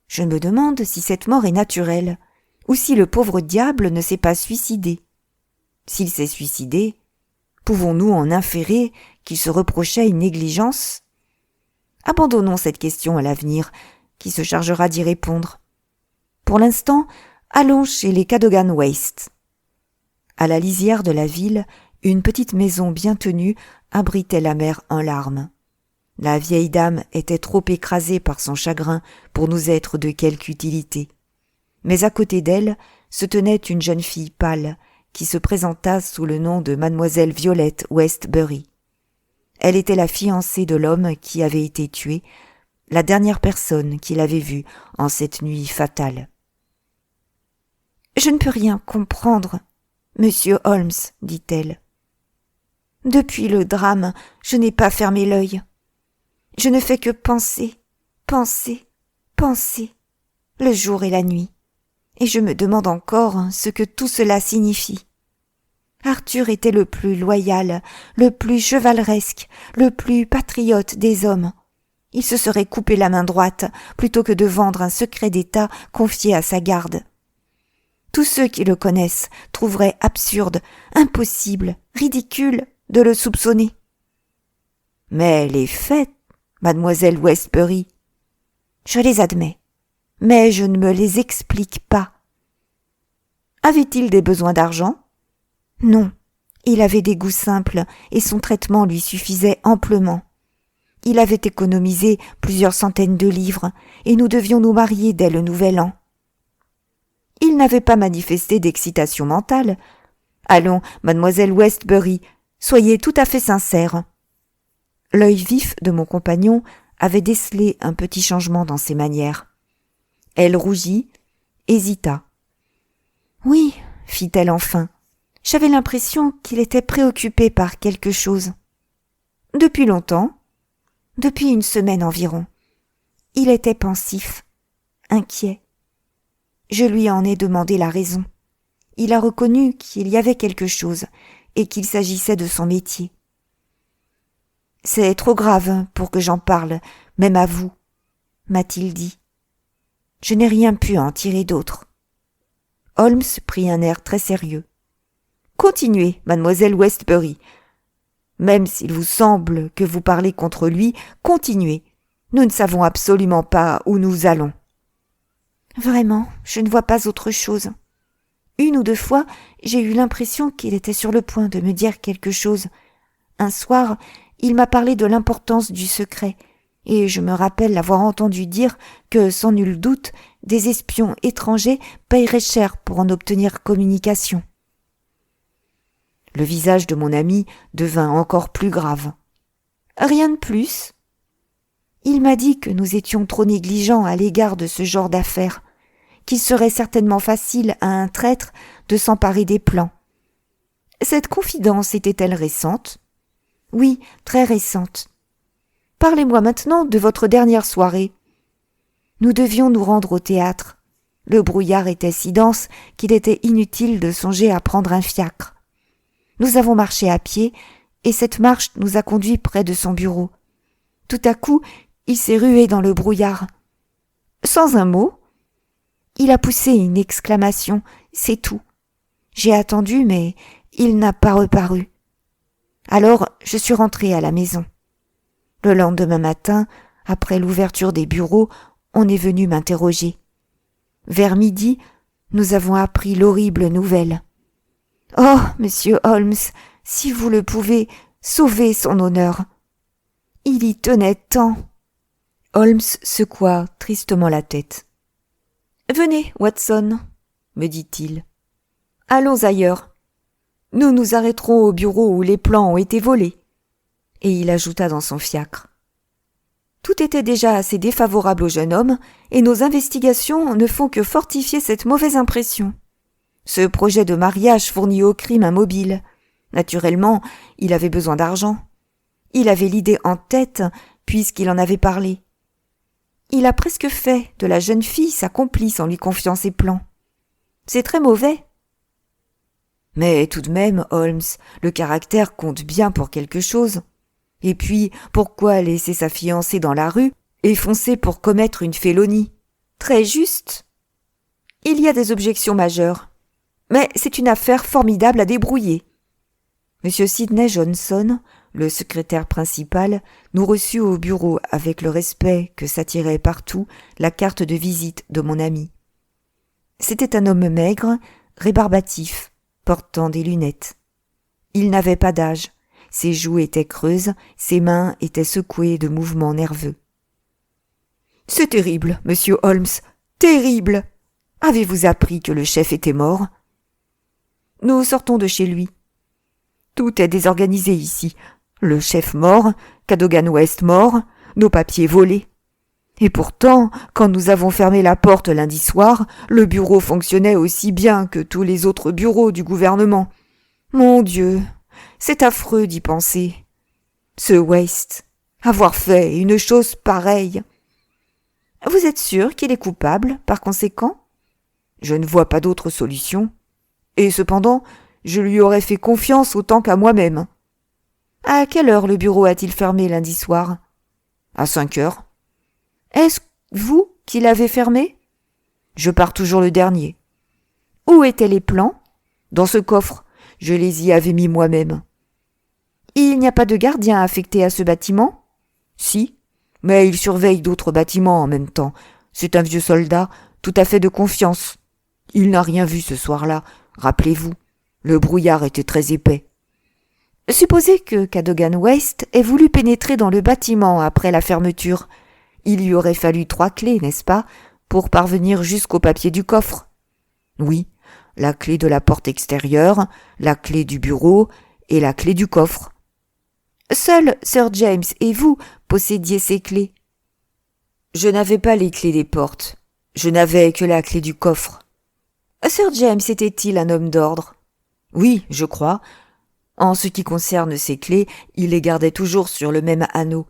Je me demande si cette mort est naturelle, ou si le pauvre diable ne s'est pas suicidé. S'il s'est suicidé, pouvons-nous en inférer qu'il se reprochait une négligence ? Abandonnons cette question à l'avenir, qui se chargera d'y répondre. Pour l'instant, allons chez les Cadogan Waste. » À la lisière de la ville, une petite maison bien tenue abritait la mère en larmes. La vieille dame était trop écrasée par son chagrin pour nous être de quelque utilité. Mais à côté d'elle se tenait une jeune fille pâle qui se présenta sous le nom de mademoiselle Violette Westbury. Elle était la fiancée de l'homme qui avait été tué, la dernière personne qu'il avait vue en cette nuit fatale. « Je ne peux rien comprendre, monsieur Holmes, dit-elle. Depuis le drame, je n'ai pas fermé l'œil. Je ne fais que penser, penser, penser, le jour et la nuit, et je me demande encore ce que tout cela signifie. Arthur était le plus loyal, le plus chevaleresque, le plus patriote des hommes. Il se serait coupé la main droite plutôt que de vendre un secret d'État confié à sa garde. Tous ceux qui le connaissent trouveraient absurde, impossible, ridicule de le soupçonner. Mais les faits, Mademoiselle Westbury. Je les admets, mais je ne me les explique pas. Avait-il des besoins d'argent? Non, il avait des goûts simples et son traitement lui suffisait amplement. Il avait économisé plusieurs centaines de livres et nous devions nous marier dès le nouvel an. Il n'avait pas manifesté d'excitation mentale. Allons, mademoiselle Westbury, soyez tout à fait sincère. L'œil vif de mon compagnon avait décelé un petit changement dans ses manières. Elle rougit, hésita. Oui, fit-elle enfin. J'avais l'impression qu'il était préoccupé par quelque chose. Depuis longtemps? Depuis une semaine environ. Il était pensif, inquiet. Je lui en ai demandé la raison. Il a reconnu qu'il y avait quelque chose et qu'il s'agissait de son métier. C'est trop grave pour que j'en parle, même à vous, m'a-t-il dit. Je n'ai rien pu en tirer d'autre. Holmes prit un air très sérieux. Continuez, mademoiselle Westbury. Même s'il vous semble que vous parlez contre lui, continuez. Nous ne savons absolument pas où nous allons. Vraiment, je ne vois pas autre chose. Une ou deux fois, j'ai eu l'impression qu'il était sur le point de me dire quelque chose. Un soir, il m'a parlé de l'importance du secret, et je me rappelle l'avoir entendu dire que, sans nul doute, des espions étrangers paieraient cher pour en obtenir communication. Le visage de mon ami devint encore plus grave. Rien de plus. Il m'a dit que nous étions trop négligents à l'égard de ce genre d'affaires, qu'il serait certainement facile à un traître de s'emparer des plans. Cette confidence était-elle récente? Oui, très récente. Parlez-moi maintenant de votre dernière soirée. Nous devions nous rendre au théâtre. Le brouillard était si dense qu'il était inutile de songer à prendre un fiacre. Nous avons marché à pied, et cette marche nous a conduits près de son bureau. Tout à coup, il s'est rué dans le brouillard. Sans un mot, il a poussé une exclamation, c'est tout. J'ai attendu, mais il n'a pas reparu. Alors, je suis rentrée à la maison. Le lendemain matin, après l'ouverture des bureaux, on est venu m'interroger. Vers midi, nous avons appris l'horrible nouvelle. Oh, monsieur Holmes, si vous le pouvez, sauvez son honneur. Il y tenait tant. Holmes secoua tristement la tête. Venez, Watson, me dit-il. Allons ailleurs. Nous nous arrêterons au bureau où les plans ont été volés. Et il ajouta dans son fiacre. Tout était déjà assez défavorable au jeune homme, et nos investigations ne font que fortifier cette mauvaise impression. Ce projet de mariage fournit au crime un mobile. Naturellement, il avait besoin d'argent. Il avait l'idée en tête, puisqu'il en avait parlé. Il a presque fait de la jeune fille sa complice en lui confiant ses plans. C'est très mauvais. Mais tout de même, Holmes, le caractère compte bien pour quelque chose. Et puis, pourquoi laisser sa fiancée dans la rue et foncer pour commettre une félonie? Très juste. Il y a des objections majeures. Mais c'est une affaire formidable à débrouiller. Monsieur Sidney Johnson, le secrétaire principal, nous reçut au bureau avec le respect que s'attirait partout la carte de visite de mon ami. C'était un homme maigre, rébarbatif, portant des lunettes. Il n'avait pas d'âge, ses joues étaient creuses, ses mains étaient secouées de mouvements nerveux. « C'est terrible, monsieur Holmes, terrible! Avez-vous appris que le chef était mort ?» Nous sortons de chez lui. Tout est désorganisé ici. Le chef mort, Cadogan West mort, nos papiers volés. Et pourtant, quand nous avons fermé la porte lundi soir, le bureau fonctionnait aussi bien que tous les autres bureaux du gouvernement. Mon Dieu, c'est affreux d'y penser. Ce West, avoir fait une chose pareille. Vous êtes sûr qu'il est coupable, par conséquent? Je ne vois pas d'autre solution. Et cependant, je lui aurais fait confiance autant qu'à moi-même. À quelle heure le bureau a-t-il fermé lundi soir? À 5 heures. Est-ce vous qui l'avez fermé? Je pars toujours le dernier. Où étaient les plans? Dans ce coffre. Je les y avais mis moi-même. Il n'y a pas de gardien affecté à ce bâtiment? Si. Mais il surveille d'autres bâtiments en même temps. C'est un vieux soldat, tout à fait de confiance. Il n'a rien vu ce soir-là, rappelez-vous. Le brouillard était très épais. Supposez que Cadogan West ait voulu pénétrer dans le bâtiment après la fermeture. Il lui aurait fallu 3 clés, n'est-ce pas, pour parvenir jusqu'au papier du coffre? Oui, la clé de la porte extérieure, la clé du bureau et la clé du coffre. Seuls Sir James et vous possédiez ces clés. Je n'avais pas les clés des portes. Je n'avais que la clé du coffre. Sir James était-il un homme d'ordre? Oui, je crois. En ce qui concerne ces clés, il les gardait toujours sur le même anneau.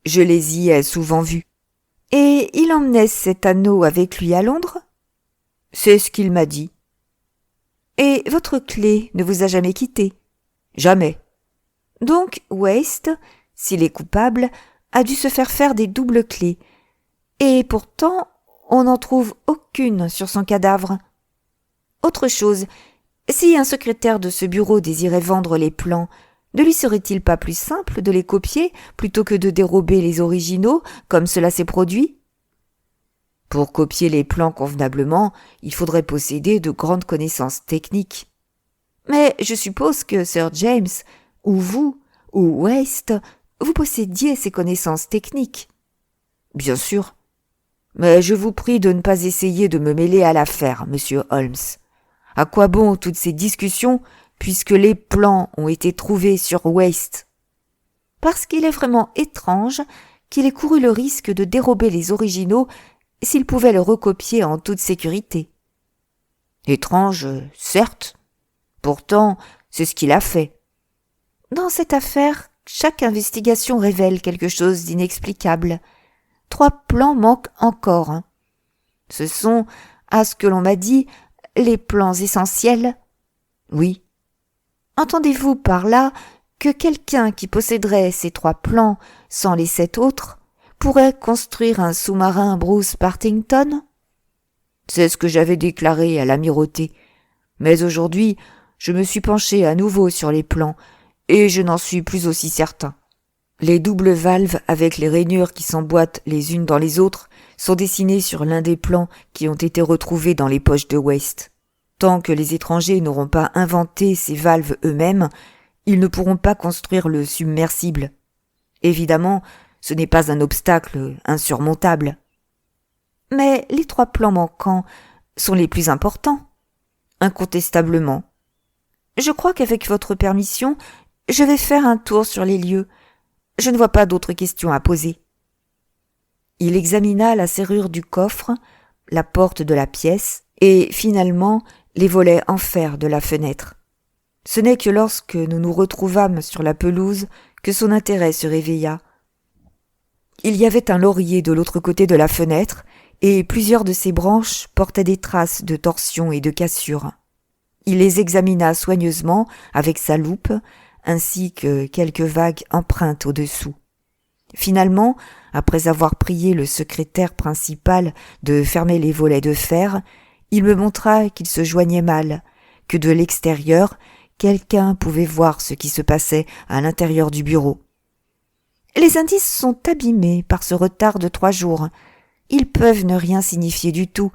Je les y ai souvent vues. Et il emmenait cet anneau avec lui à Londres? C'est ce qu'il m'a dit. Et votre clé ne vous a jamais quitté? Jamais. Donc Waste, s'il est coupable, a dû se faire des doubles clés. Et pourtant, on n'en trouve aucune sur son cadavre. Autre chose, si un secrétaire de ce bureau désirait vendre les plans, ne lui serait-il pas plus simple de les copier plutôt que de dérober les originaux, comme cela s'est produit? Pour copier les plans convenablement, il faudrait posséder de grandes connaissances techniques. Mais je suppose que Sir James, ou vous, ou Waste, vous possédiez ces connaissances techniques. Bien sûr. Mais je vous prie de ne pas essayer de me mêler à l'affaire, monsieur Holmes. À quoi bon toutes ces discussions, puisque les plans ont été trouvés sur Waste? Parce qu'il est vraiment étrange qu'il ait couru le risque de dérober les originaux s'il pouvait le recopier en toute sécurité. Étrange, certes. Pourtant, c'est ce qu'il a fait. Dans cette affaire, chaque investigation révèle quelque chose d'inexplicable. 3 plans manquent encore. Ce sont, à ce que l'on m'a dit, les plans essentiels. Oui. Entendez-vous par là que quelqu'un qui posséderait ces 3 plans sans les 7 autres pourrait construire un sous-marin Bruce Partington? C'est ce que j'avais déclaré à l'amirauté. Mais aujourd'hui, je me suis penché à nouveau sur les plans, et je n'en suis plus aussi certain. Les doubles valves avec les rainures qui s'emboîtent les unes dans les autres sont dessinées sur l'un des plans qui ont été retrouvés dans les poches de Waste. Tant que les étrangers n'auront pas inventé ces valves eux-mêmes, ils ne pourront pas construire le submersible. Évidemment, ce n'est pas un obstacle insurmontable. Mais les 3 plans manquants sont les plus importants. Incontestablement. Je crois qu'avec votre permission, je vais faire un tour sur les lieux. Je ne vois pas d'autres questions à poser. Il examina la serrure du coffre, la porte de la pièce et, finalement, les volets en fer de la fenêtre. Ce n'est que lorsque nous nous retrouvâmes sur la pelouse que son intérêt se réveilla. Il y avait un laurier de l'autre côté de la fenêtre et plusieurs de ses branches portaient des traces de torsion et de cassure. Il les examina soigneusement avec sa loupe, ainsi que quelques vagues empreintes au-dessous. Finalement, après avoir prié le secrétaire principal de fermer les volets de fer, il me montra qu'il se joignait mal, que de l'extérieur, quelqu'un pouvait voir ce qui se passait à l'intérieur du bureau. Les indices sont abîmés par ce retard de 3 jours. Ils peuvent ne rien signifier du tout.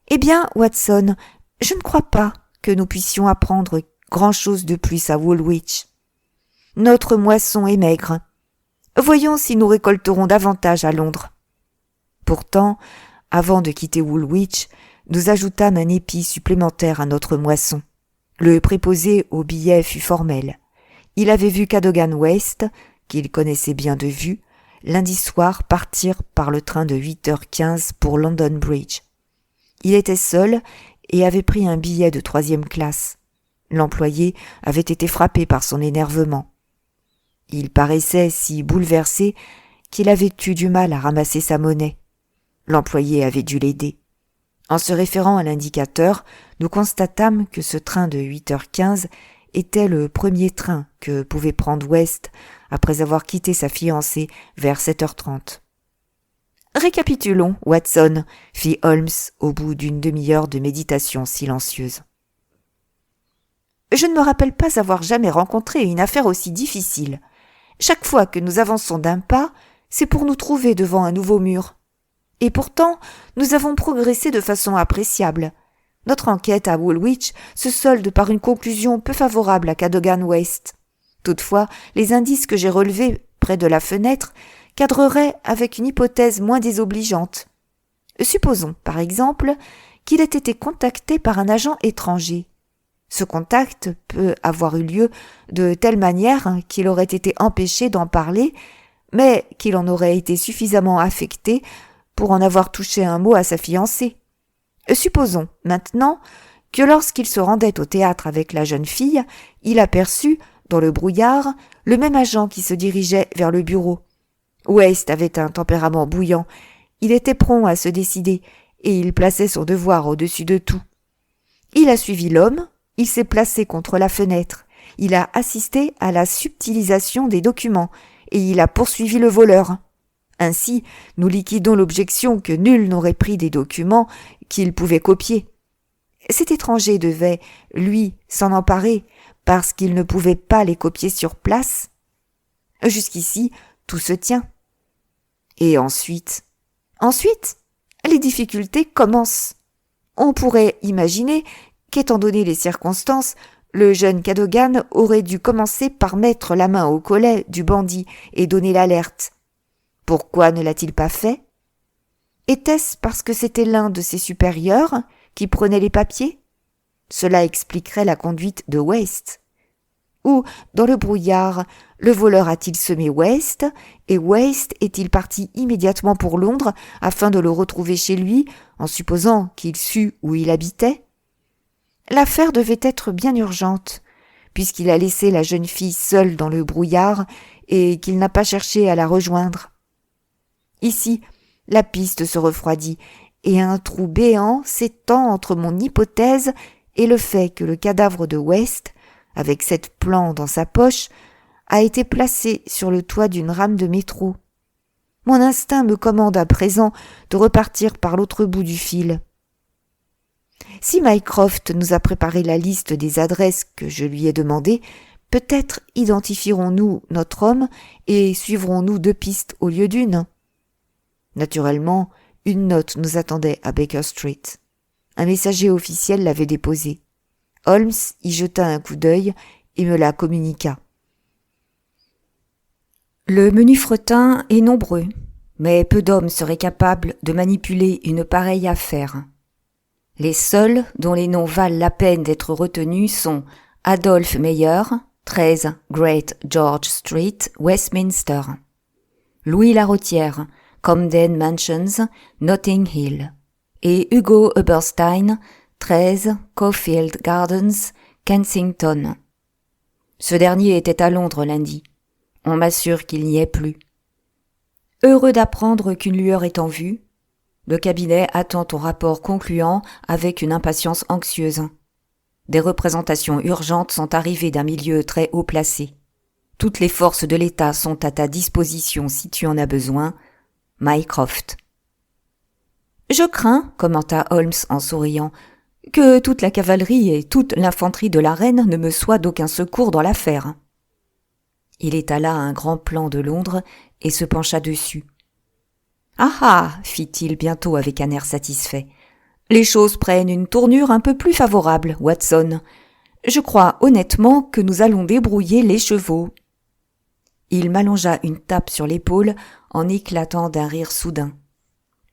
Eh bien, Watson, je ne crois pas que nous puissions apprendre grand-chose de plus à Woolwich. Notre moisson est maigre. Voyons si nous récolterons davantage à Londres. Pourtant, avant de quitter Woolwich, nous ajoutâmes un épi supplémentaire à notre moisson. Le préposé au billet fut formel. Il avait vu Cadogan West, qu'il connaissait bien de vue, lundi soir partir par le train de 8h15 pour London Bridge. Il était seul et avait pris un billet de 3e classe. L'employé avait été frappé par son énervement. Il paraissait si bouleversé qu'il avait eu du mal à ramasser sa monnaie. L'employé avait dû l'aider. En se référant à l'indicateur, nous constatâmes que ce train de 8h15 était le premier train que pouvait prendre West après avoir quitté sa fiancée vers 7h30. « Récapitulons, Watson, » fit Holmes au bout d'une demi-heure de méditation silencieuse. « Je ne me rappelle pas avoir jamais rencontré une affaire aussi difficile. Chaque fois que nous avançons d'un pas, c'est pour nous trouver devant un nouveau mur. Et pourtant, nous avons progressé de façon appréciable. Notre enquête à Woolwich se solde par une conclusion peu favorable à Cadogan West. Toutefois, les indices que j'ai relevés près de la fenêtre cadreraient avec une hypothèse moins désobligeante. Supposons, par exemple, qu'il ait été contacté par un agent étranger. Ce contact peut avoir eu lieu de telle manière qu'il aurait été empêché d'en parler, mais qu'il en aurait été suffisamment affecté pour en avoir touché un mot à sa fiancée. Supposons, maintenant, que lorsqu'il se rendait au théâtre avec la jeune fille, il aperçut, dans le brouillard, le même agent qui se dirigeait vers le bureau. West avait un tempérament bouillant, il était prompt à se décider, et il plaçait son devoir au-dessus de tout. Il a suivi l'homme, il s'est placé contre la fenêtre, il a assisté à la subtilisation des documents, et il a poursuivi le voleur. Ainsi, nous liquidons l'objection que nul n'aurait pris des documents qu'il pouvait copier. Cet étranger devait, lui, s'en emparer, parce qu'il ne pouvait pas les copier sur place. Jusqu'ici, tout se tient. Et ensuite, les difficultés commencent. On pourrait imaginer qu'étant donné les circonstances, le jeune Cadogan aurait dû commencer par mettre la main au collet du bandit et donner l'alerte. Pourquoi ne l'a-t-il pas fait? Était-ce parce que c'était l'un de ses supérieurs qui prenait les papiers? Cela expliquerait la conduite de West. Ou, dans le brouillard, le voleur a-t-il semé West, et West est-il parti immédiatement pour Londres afin de le retrouver chez lui, en supposant qu'il sût où il habitait? L'affaire devait être bien urgente, puisqu'il a laissé la jeune fille seule dans le brouillard et qu'il n'a pas cherché à la rejoindre. Ici, la piste se refroidit, et un trou béant s'étend entre mon hypothèse et le fait que le cadavre de West, avec cette plan dans sa poche, a été placé sur le toit d'une rame de métro. Mon instinct me commande à présent de repartir par l'autre bout du fil. Si Mycroft nous a préparé la liste des adresses que je lui ai demandées, peut-être identifierons-nous notre homme et suivrons-nous 2 pistes au lieu d'une. Naturellement, une note nous attendait à Baker Street. Un messager officiel l'avait déposée. Holmes y jeta un coup d'œil et me la communiqua. Le menu fretin est nombreux, mais peu d'hommes seraient capables de manipuler une pareille affaire. Les seuls dont les noms valent la peine d'être retenus sont Adolphe Meyer, 13 Great George Street, Westminster; Louis Larotière, Camden Mansions, Notting Hill; et Hugo Eberstein, 13 Caulfield Gardens, Kensington. Ce dernier était à Londres lundi. On m'assure qu'il n'y est plus. Heureux d'apprendre qu'une lueur est en vue, le cabinet attend ton rapport concluant avec une impatience anxieuse. Des représentations urgentes sont arrivées d'un milieu très haut placé. Toutes les forces de l'État sont à ta disposition si tu en as besoin. Mycroft. Je crains, commenta Holmes en souriant, que toute la cavalerie et toute l'infanterie de la reine ne me soient d'aucun secours dans l'affaire. Il étala un grand plan de Londres et se pencha dessus. Ah ah, fit-il bientôt avec un air satisfait. Les choses prennent une tournure un peu plus favorable, Watson. Je crois honnêtement que nous allons débrouiller les chevaux. Il m'allongea une tape sur l'épaule en éclatant d'un rire soudain.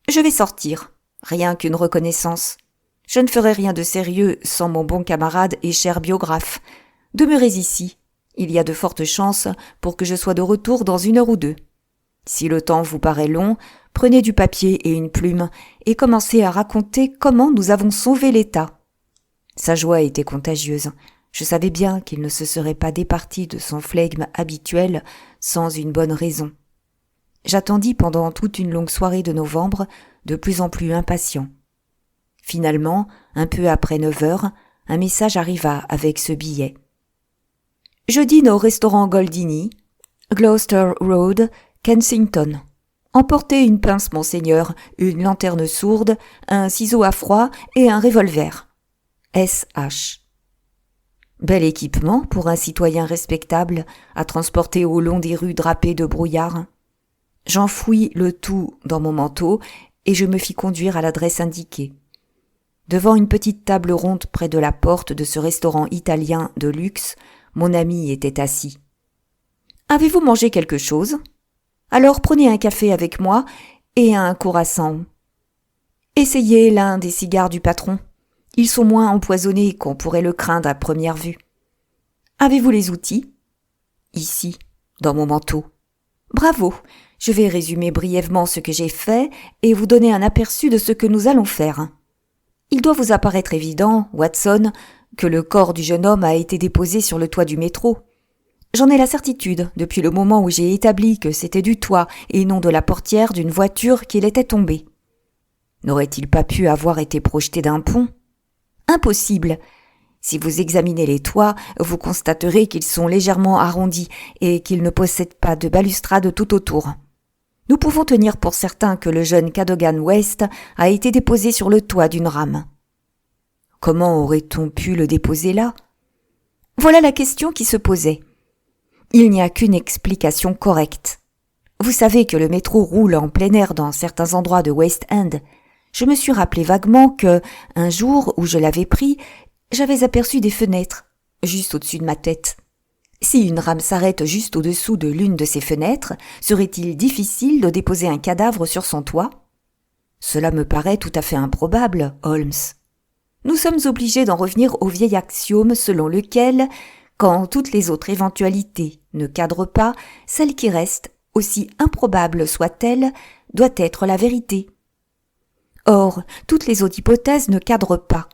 Je vais sortir, rien qu'une reconnaissance. Je ne ferai rien de sérieux sans mon bon camarade et cher biographe. Demeurez ici. Il y a de fortes chances pour que je sois de retour dans 1 heure ou 2. Si le temps vous paraît long, prenez du papier et une plume et commencez à raconter comment nous avons sauvé l'État. Sa joie était contagieuse. Je savais bien qu'il ne se serait pas départi de son flegme habituel sans une bonne raison. J'attendis pendant toute une longue soirée de novembre, de plus en plus impatient. Finalement, un peu après 9 heures, un message arriva avec ce billet. Je dîne au restaurant Goldini, Gloucester Road, Kensington. Emportez une pince, monseigneur, une lanterne sourde, un ciseau à froid et un revolver. S.H. Bel équipement pour un citoyen respectable à transporter au long des rues drapées de brouillard. J'enfouis le tout dans mon manteau et je me fis conduire à l'adresse indiquée. Devant une petite table ronde près de la porte de ce restaurant italien de luxe, mon ami était assis. « Avez-vous mangé quelque chose ? Alors prenez un café avec moi et un croissant. Essayez l'un des cigares du patron. Ils sont moins empoisonnés qu'on pourrait le craindre à première vue. Avez-vous les outils ? Ici, dans mon manteau. Bravo ! Je vais résumer brièvement ce que j'ai fait et vous donner un aperçu de ce que nous allons faire. Il doit vous apparaître évident, Watson, que le corps du jeune homme a été déposé sur le toit du métro. J'en ai la certitude depuis le moment où j'ai établi que c'était du toit et non de la portière d'une voiture qu'il était tombé. N'aurait-il pas pu avoir été projeté d'un pont ? Impossible. Si vous examinez les toits, vous constaterez qu'ils sont légèrement arrondis et qu'ils ne possèdent pas de balustrade tout autour. Nous pouvons tenir pour certain que le jeune Cadogan West a été déposé sur le toit d'une rame. Comment aurait-on pu le déposer là ? Voilà la question qui se posait. Il n'y a qu'une explication correcte. Vous savez que le métro roule en plein air dans certains endroits de West End. Je me suis rappelé vaguement que, un jour où je l'avais pris, j'avais aperçu des fenêtres, juste au-dessus de ma tête. Si une rame s'arrête juste au-dessous de l'une de ces fenêtres, serait-il difficile de déposer un cadavre sur son toit ? Cela me paraît tout à fait improbable, Holmes. Nous sommes obligés d'en revenir au vieil axiome selon lequel, quand toutes les autres éventualités ne cadrent pas, celle qui reste, aussi improbable soit-elle, doit être la vérité. Or, toutes les autres hypothèses ne cadrent pas.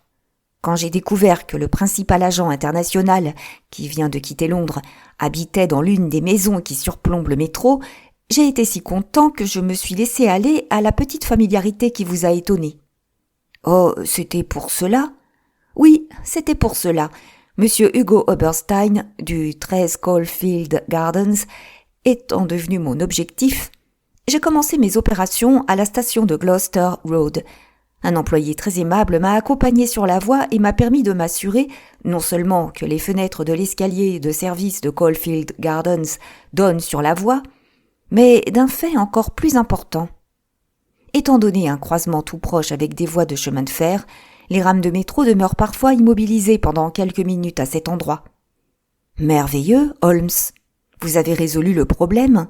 Quand j'ai découvert que le principal agent international, qui vient de quitter Londres, habitait dans l'une des maisons qui surplombent le métro, j'ai été si content que je me suis laissé aller à la petite familiarité qui vous a étonné. Oh, c'était pour cela ? Oui, c'était pour cela. Monsieur Hugo Oberstein, du 13 Caulfield Gardens, étant devenu mon objectif, j'ai commencé mes opérations à la station de Gloucester Road. Un employé très aimable m'a accompagné sur la voie et m'a permis de m'assurer non seulement que les fenêtres de l'escalier de service de Caulfield Gardens donnent sur la voie, mais d'un fait encore plus important. Étant donné un croisement tout proche avec des voies de chemin de fer, les rames de métro demeurent parfois immobilisées pendant quelques minutes à cet endroit. Merveilleux, Holmes. Vous avez résolu le problème ?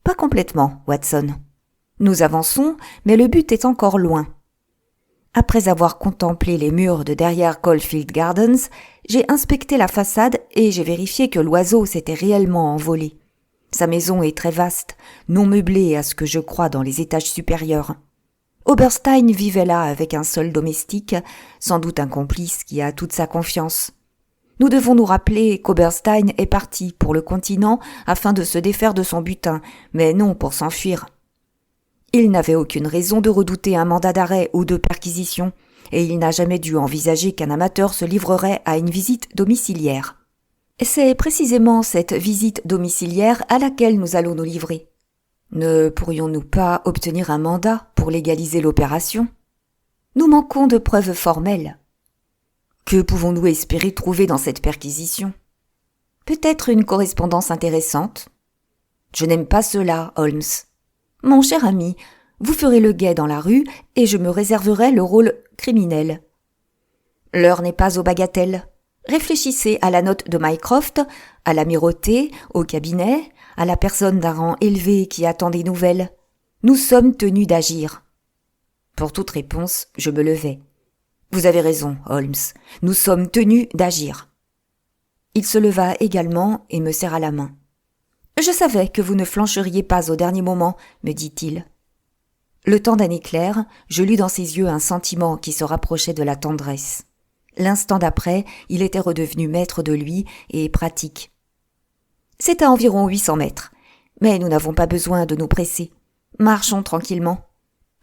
Pas complètement, Watson. Nous avançons, mais le but est encore loin. Après avoir contemplé les murs de derrière Caulfield Gardens, j'ai inspecté la façade et j'ai vérifié que l'oiseau s'était réellement envolé. Sa maison est très vaste, non meublée à ce que je crois dans les étages supérieurs. Oberstein vivait là avec un seul domestique, sans doute un complice qui a toute sa confiance. Nous devons nous rappeler qu'Oberstein est parti pour le continent afin de se défaire de son butin, mais non pour s'enfuir. Il n'avait aucune raison de redouter un mandat d'arrêt ou de perquisition, et il n'a jamais dû envisager qu'un amateur se livrerait à une visite domiciliaire. C'est précisément cette visite domiciliaire à laquelle nous allons nous livrer. Ne pourrions-nous pas obtenir un mandat pour légaliser l'opération ? Nous manquons de preuves formelles. Que pouvons-nous espérer trouver dans cette perquisition ? Peut-être une correspondance intéressante ? Je n'aime pas cela, Holmes. Mon cher ami, vous ferez le guet dans la rue et je me réserverai le rôle criminel. L'heure n'est pas aux bagatelles. Réfléchissez à la note de Mycroft, à l'amirauté, au cabinet, à la personne d'un rang élevé qui attend des nouvelles. Nous sommes tenus d'agir. Pour toute réponse, je me levai. Vous avez raison, Holmes. Nous sommes tenus d'agir. Il se leva également et me serra la main. Je savais que vous ne flancheriez pas au dernier moment, me dit-il. Le temps d'un éclair, je lus dans ses yeux un sentiment qui se rapprochait de la tendresse. L'instant d'après, il était redevenu maître de lui et pratique. C'est à environ 800 mètres, mais nous n'avons pas besoin de nous presser. Marchons tranquillement.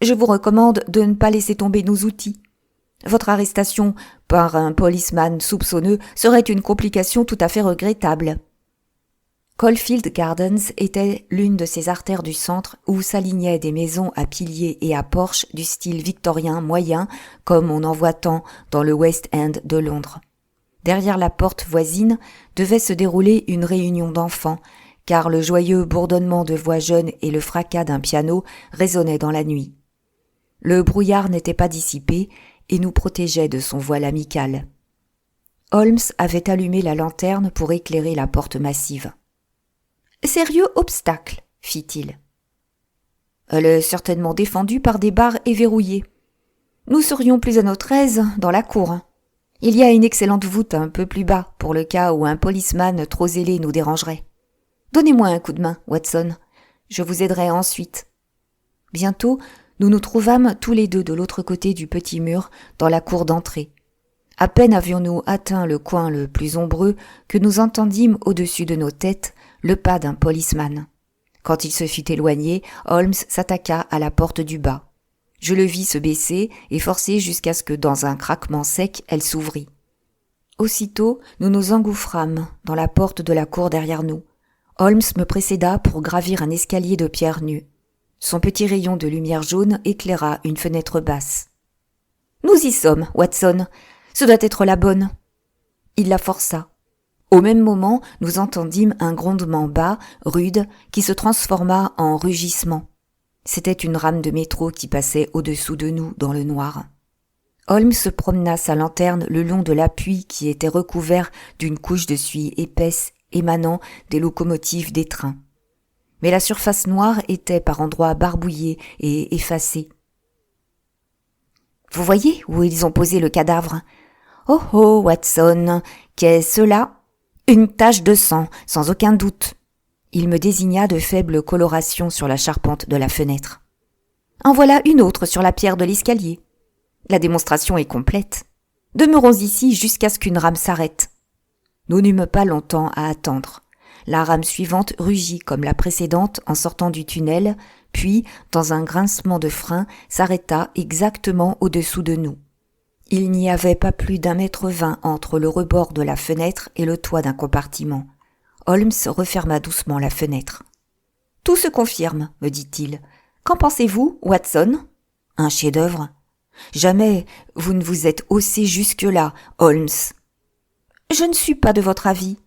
Je vous recommande de ne pas laisser tomber nos outils. Votre arrestation par un policeman soupçonneux serait une complication tout à fait regrettable. Caulfield Gardens était l'une de ces artères du centre où s'alignaient des maisons à piliers et à porches du style victorien moyen, comme on en voit tant dans le West End de Londres. Derrière la porte voisine devait se dérouler une réunion d'enfants, car le joyeux bourdonnement de voix jeunes et le fracas d'un piano résonnaient dans la nuit. Le brouillard n'était pas dissipé et nous protégeait de son voile amical. Holmes avait allumé la lanterne pour éclairer la porte massive. « Sérieux obstacle, fit-il. Elle est certainement défendue par des barres et verrouillée. Nous serions plus à notre aise dans la cour. Il y a une excellente voûte un peu plus bas pour le cas où un policeman trop zélé nous dérangerait. Donnez-moi un coup de main, Watson. Je vous aiderai ensuite. » Bientôt, nous nous trouvâmes tous les deux de l'autre côté du petit mur dans la cour d'entrée. À peine avions-nous atteint le coin le plus ombreux que nous entendîmes au-dessus de nos têtes le pas d'un policeman. Quand il se fut éloigné, Holmes s'attaqua à la porte du bas. Je le vis se baisser et forcer jusqu'à ce que dans un craquement sec, elle s'ouvrît. Aussitôt, nous nous engouffrâmes dans la porte de la cour derrière nous. Holmes me précéda pour gravir un escalier de pierre nue. Son petit rayon de lumière jaune éclaira une fenêtre basse. « Nous y sommes, Watson. Ce doit être la bonne. » Il la força. Au même moment, nous entendîmes un grondement bas, rude, qui se transforma en rugissement. C'était une rame de métro qui passait au-dessous de nous dans le noir. Holmes promena sa lanterne le long de l'appui qui était recouvert d'une couche de suie épaisse émanant des locomotives des trains. Mais la surface noire était par endroits barbouillée et effacée. « Vous voyez où ils ont posé le cadavre ? Oh oh, Watson, qu'est-ce là ? Une tache de sang, sans aucun doute. » Il me désigna de faibles colorations sur la charpente de la fenêtre. « En voilà une autre sur la pierre de l'escalier. La démonstration est complète. Demeurons ici jusqu'à ce qu'une rame s'arrête. » Nous n'eûmes pas longtemps à attendre. La rame suivante rugit comme la précédente en sortant du tunnel, puis, dans un grincement de frein, s'arrêta exactement au-dessous de nous. Il n'y avait pas plus d'1,20 m entre le rebord de la fenêtre et le toit d'un compartiment. Holmes referma doucement la fenêtre. « Tout se confirme, me dit-il. Qu'en pensez-vous, Watson ? Un chef-d'œuvre ? Jamais vous ne vous êtes haussé jusque-là, Holmes. Je ne suis pas de votre avis.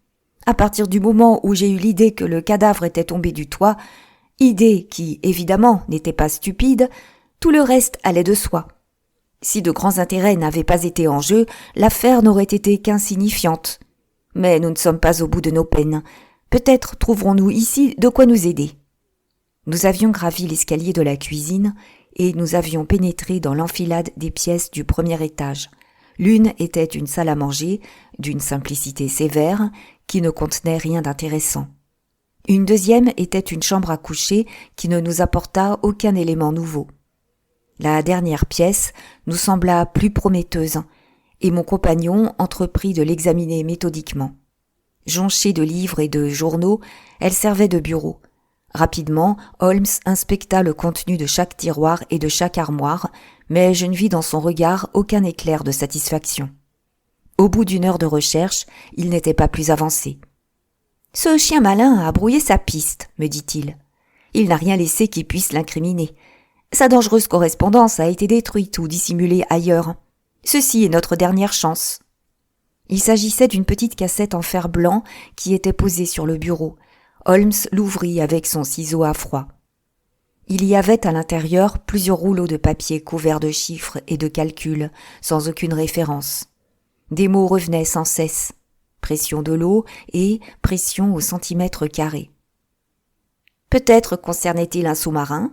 À partir du moment où j'ai eu l'idée que le cadavre était tombé du toit, idée qui, évidemment, n'était pas stupide, tout le reste allait de soi. Si de grands intérêts n'avaient pas été en jeu, l'affaire n'aurait été qu'insignifiante. Mais nous ne sommes pas au bout de nos peines. Peut-être trouverons-nous ici de quoi nous aider. » Nous avions gravi l'escalier de la cuisine et nous avions pénétré dans l'enfilade des pièces du premier étage. L'une était une salle à manger, d'une simplicité sévère, qui ne contenait rien d'intéressant. Une deuxième était une chambre à coucher qui ne nous apporta aucun élément nouveau. La dernière pièce nous sembla plus prometteuse, et mon compagnon entreprit de l'examiner méthodiquement. Jonchée de livres et de journaux, elle servait de bureau. Rapidement, Holmes inspecta le contenu de chaque tiroir et de chaque armoire, mais je ne vis dans son regard aucun éclair de satisfaction. Au bout d'une heure de recherche, il n'était pas plus avancé. « Ce chien malin a brouillé sa piste, me dit-il. Il n'a rien laissé qui puisse l'incriminer. Sa dangereuse correspondance a été détruite ou dissimulée ailleurs. Ceci est notre dernière chance. » Il s'agissait d'une petite cassette en fer blanc qui était posée sur le bureau. Holmes l'ouvrit avec son ciseau à froid. Il y avait à l'intérieur plusieurs rouleaux de papier couverts de chiffres et de calculs, sans aucune référence. Des mots revenaient sans cesse. Pression de l'eau et pression au centimètre carré. Peut-être concernait-il un sous-marin ?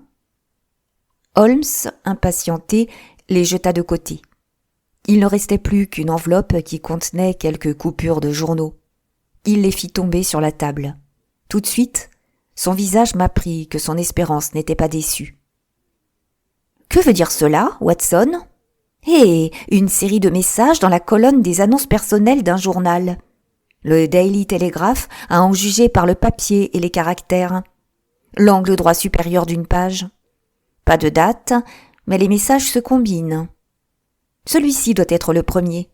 Holmes, impatienté, les jeta de côté. Il ne restait plus qu'une enveloppe qui contenait quelques coupures de journaux. Il les fit tomber sur la table. Tout de suite, son visage m'apprit que son espérance n'était pas déçue. « Que veut dire cela, Watson ? Eh, une série de messages dans la colonne des annonces personnelles d'un journal. Le Daily Telegraph à en juger par le papier et les caractères. L'angle droit supérieur d'une page. Pas de date, mais les messages se combinent. Celui-ci doit être le premier.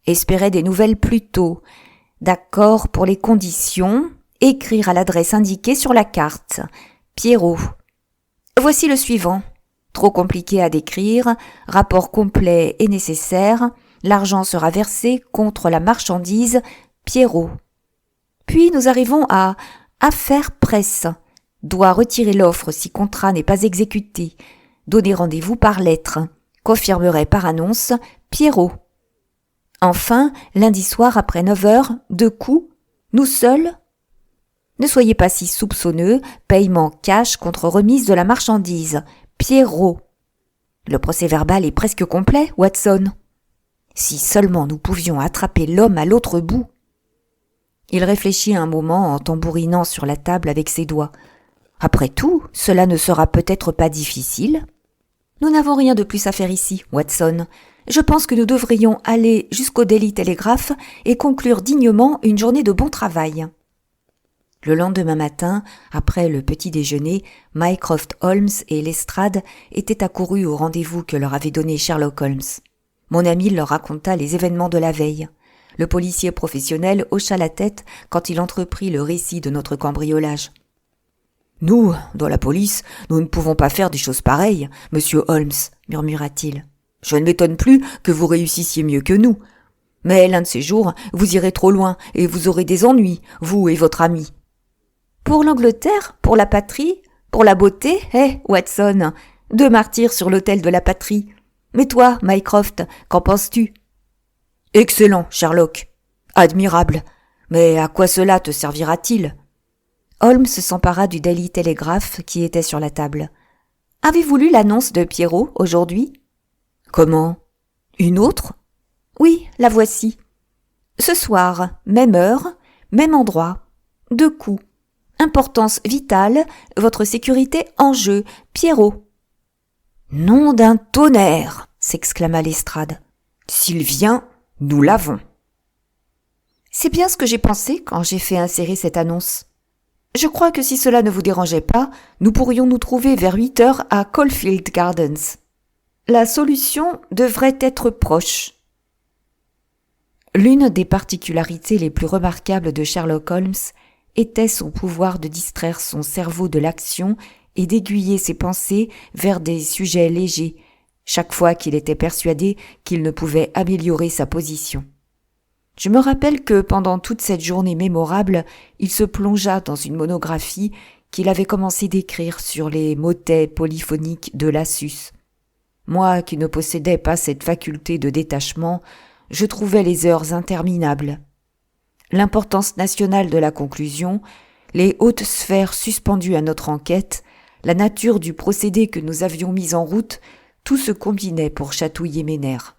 Espérer des nouvelles plus tôt. D'accord pour les conditions. Écrire à l'adresse indiquée sur la carte. Pierrot. Voici le suivant. Trop compliqué à décrire. Rapport complet et nécessaire. L'argent sera versé contre la marchandise. Pierrot. Puis nous arrivons à Affaire presse. Doit retirer l'offre si contrat n'est pas exécuté. Donner rendez-vous par lettre. Confirmerait par annonce Pierrot. Enfin, lundi soir après 9h, 2 coups, nous seuls. Ne soyez pas si soupçonneux, paiement cash contre remise de la marchandise. Pierrot. Le procès-verbal est presque complet, Watson. Si seulement nous pouvions attraper l'homme à l'autre bout. Il réfléchit un moment en tambourinant sur la table avec ses doigts. Après tout, cela ne sera peut-être pas difficile. Nous n'avons rien de plus à faire ici, Watson. Je pense que nous devrions aller jusqu'au Daily Telegraph et conclure dignement une journée de bon travail. Le lendemain matin, après le petit déjeuner, Mycroft Holmes et Lestrade étaient accourus au rendez-vous que leur avait donné Sherlock Holmes. Mon ami leur raconta les événements de la veille. Le policier professionnel hocha la tête quand il entreprit le récit de notre cambriolage. « Nous, dans la police, nous ne pouvons pas faire des choses pareilles, monsieur Holmes, murmura-t-il. Je ne m'étonne plus que vous réussissiez mieux que nous. Mais l'un de ces jours, vous irez trop loin et vous aurez des ennuis, vous et votre ami. » Pour l'Angleterre, pour la patrie, pour la beauté, Watson, 2 martyrs sur l'autel de la patrie. Mais toi, Mycroft, qu'en penses-tu ? Excellent, Sherlock. Admirable. Mais à quoi cela te servira-t-il ? Holmes s'empara du Daily Telegraph qui était sur la table. Avez-vous lu l'annonce de Pierrot aujourd'hui ? Comment ? Une autre ? Oui, la voici. Ce soir, même heure, même endroit. 2 coups. Importance vitale, votre sécurité en jeu, Pierrot. Nom d'un tonnerre, s'exclama Lestrade. S'il vient, nous l'avons. C'est bien ce que j'ai pensé quand j'ai fait insérer cette annonce. Je crois que si cela ne vous dérangeait pas, nous pourrions nous trouver vers 8h à Caulfield Gardens. La solution devrait être proche. L'une des particularités les plus remarquables de Sherlock Holmes était son pouvoir de distraire son cerveau de l'action et d'aiguiller ses pensées vers des sujets légers, chaque fois qu'il était persuadé qu'il ne pouvait améliorer sa position. Je me rappelle que pendant toute cette journée mémorable, il se plongea dans une monographie qu'il avait commencé d'écrire sur les motets polyphoniques de Lassus. Moi qui ne possédais pas cette faculté de détachement, je trouvais les heures interminables. L'importance nationale de la conclusion, les hautes sphères suspendues à notre enquête, la nature du procédé que nous avions mis en route, tout se combinait pour chatouiller mes nerfs.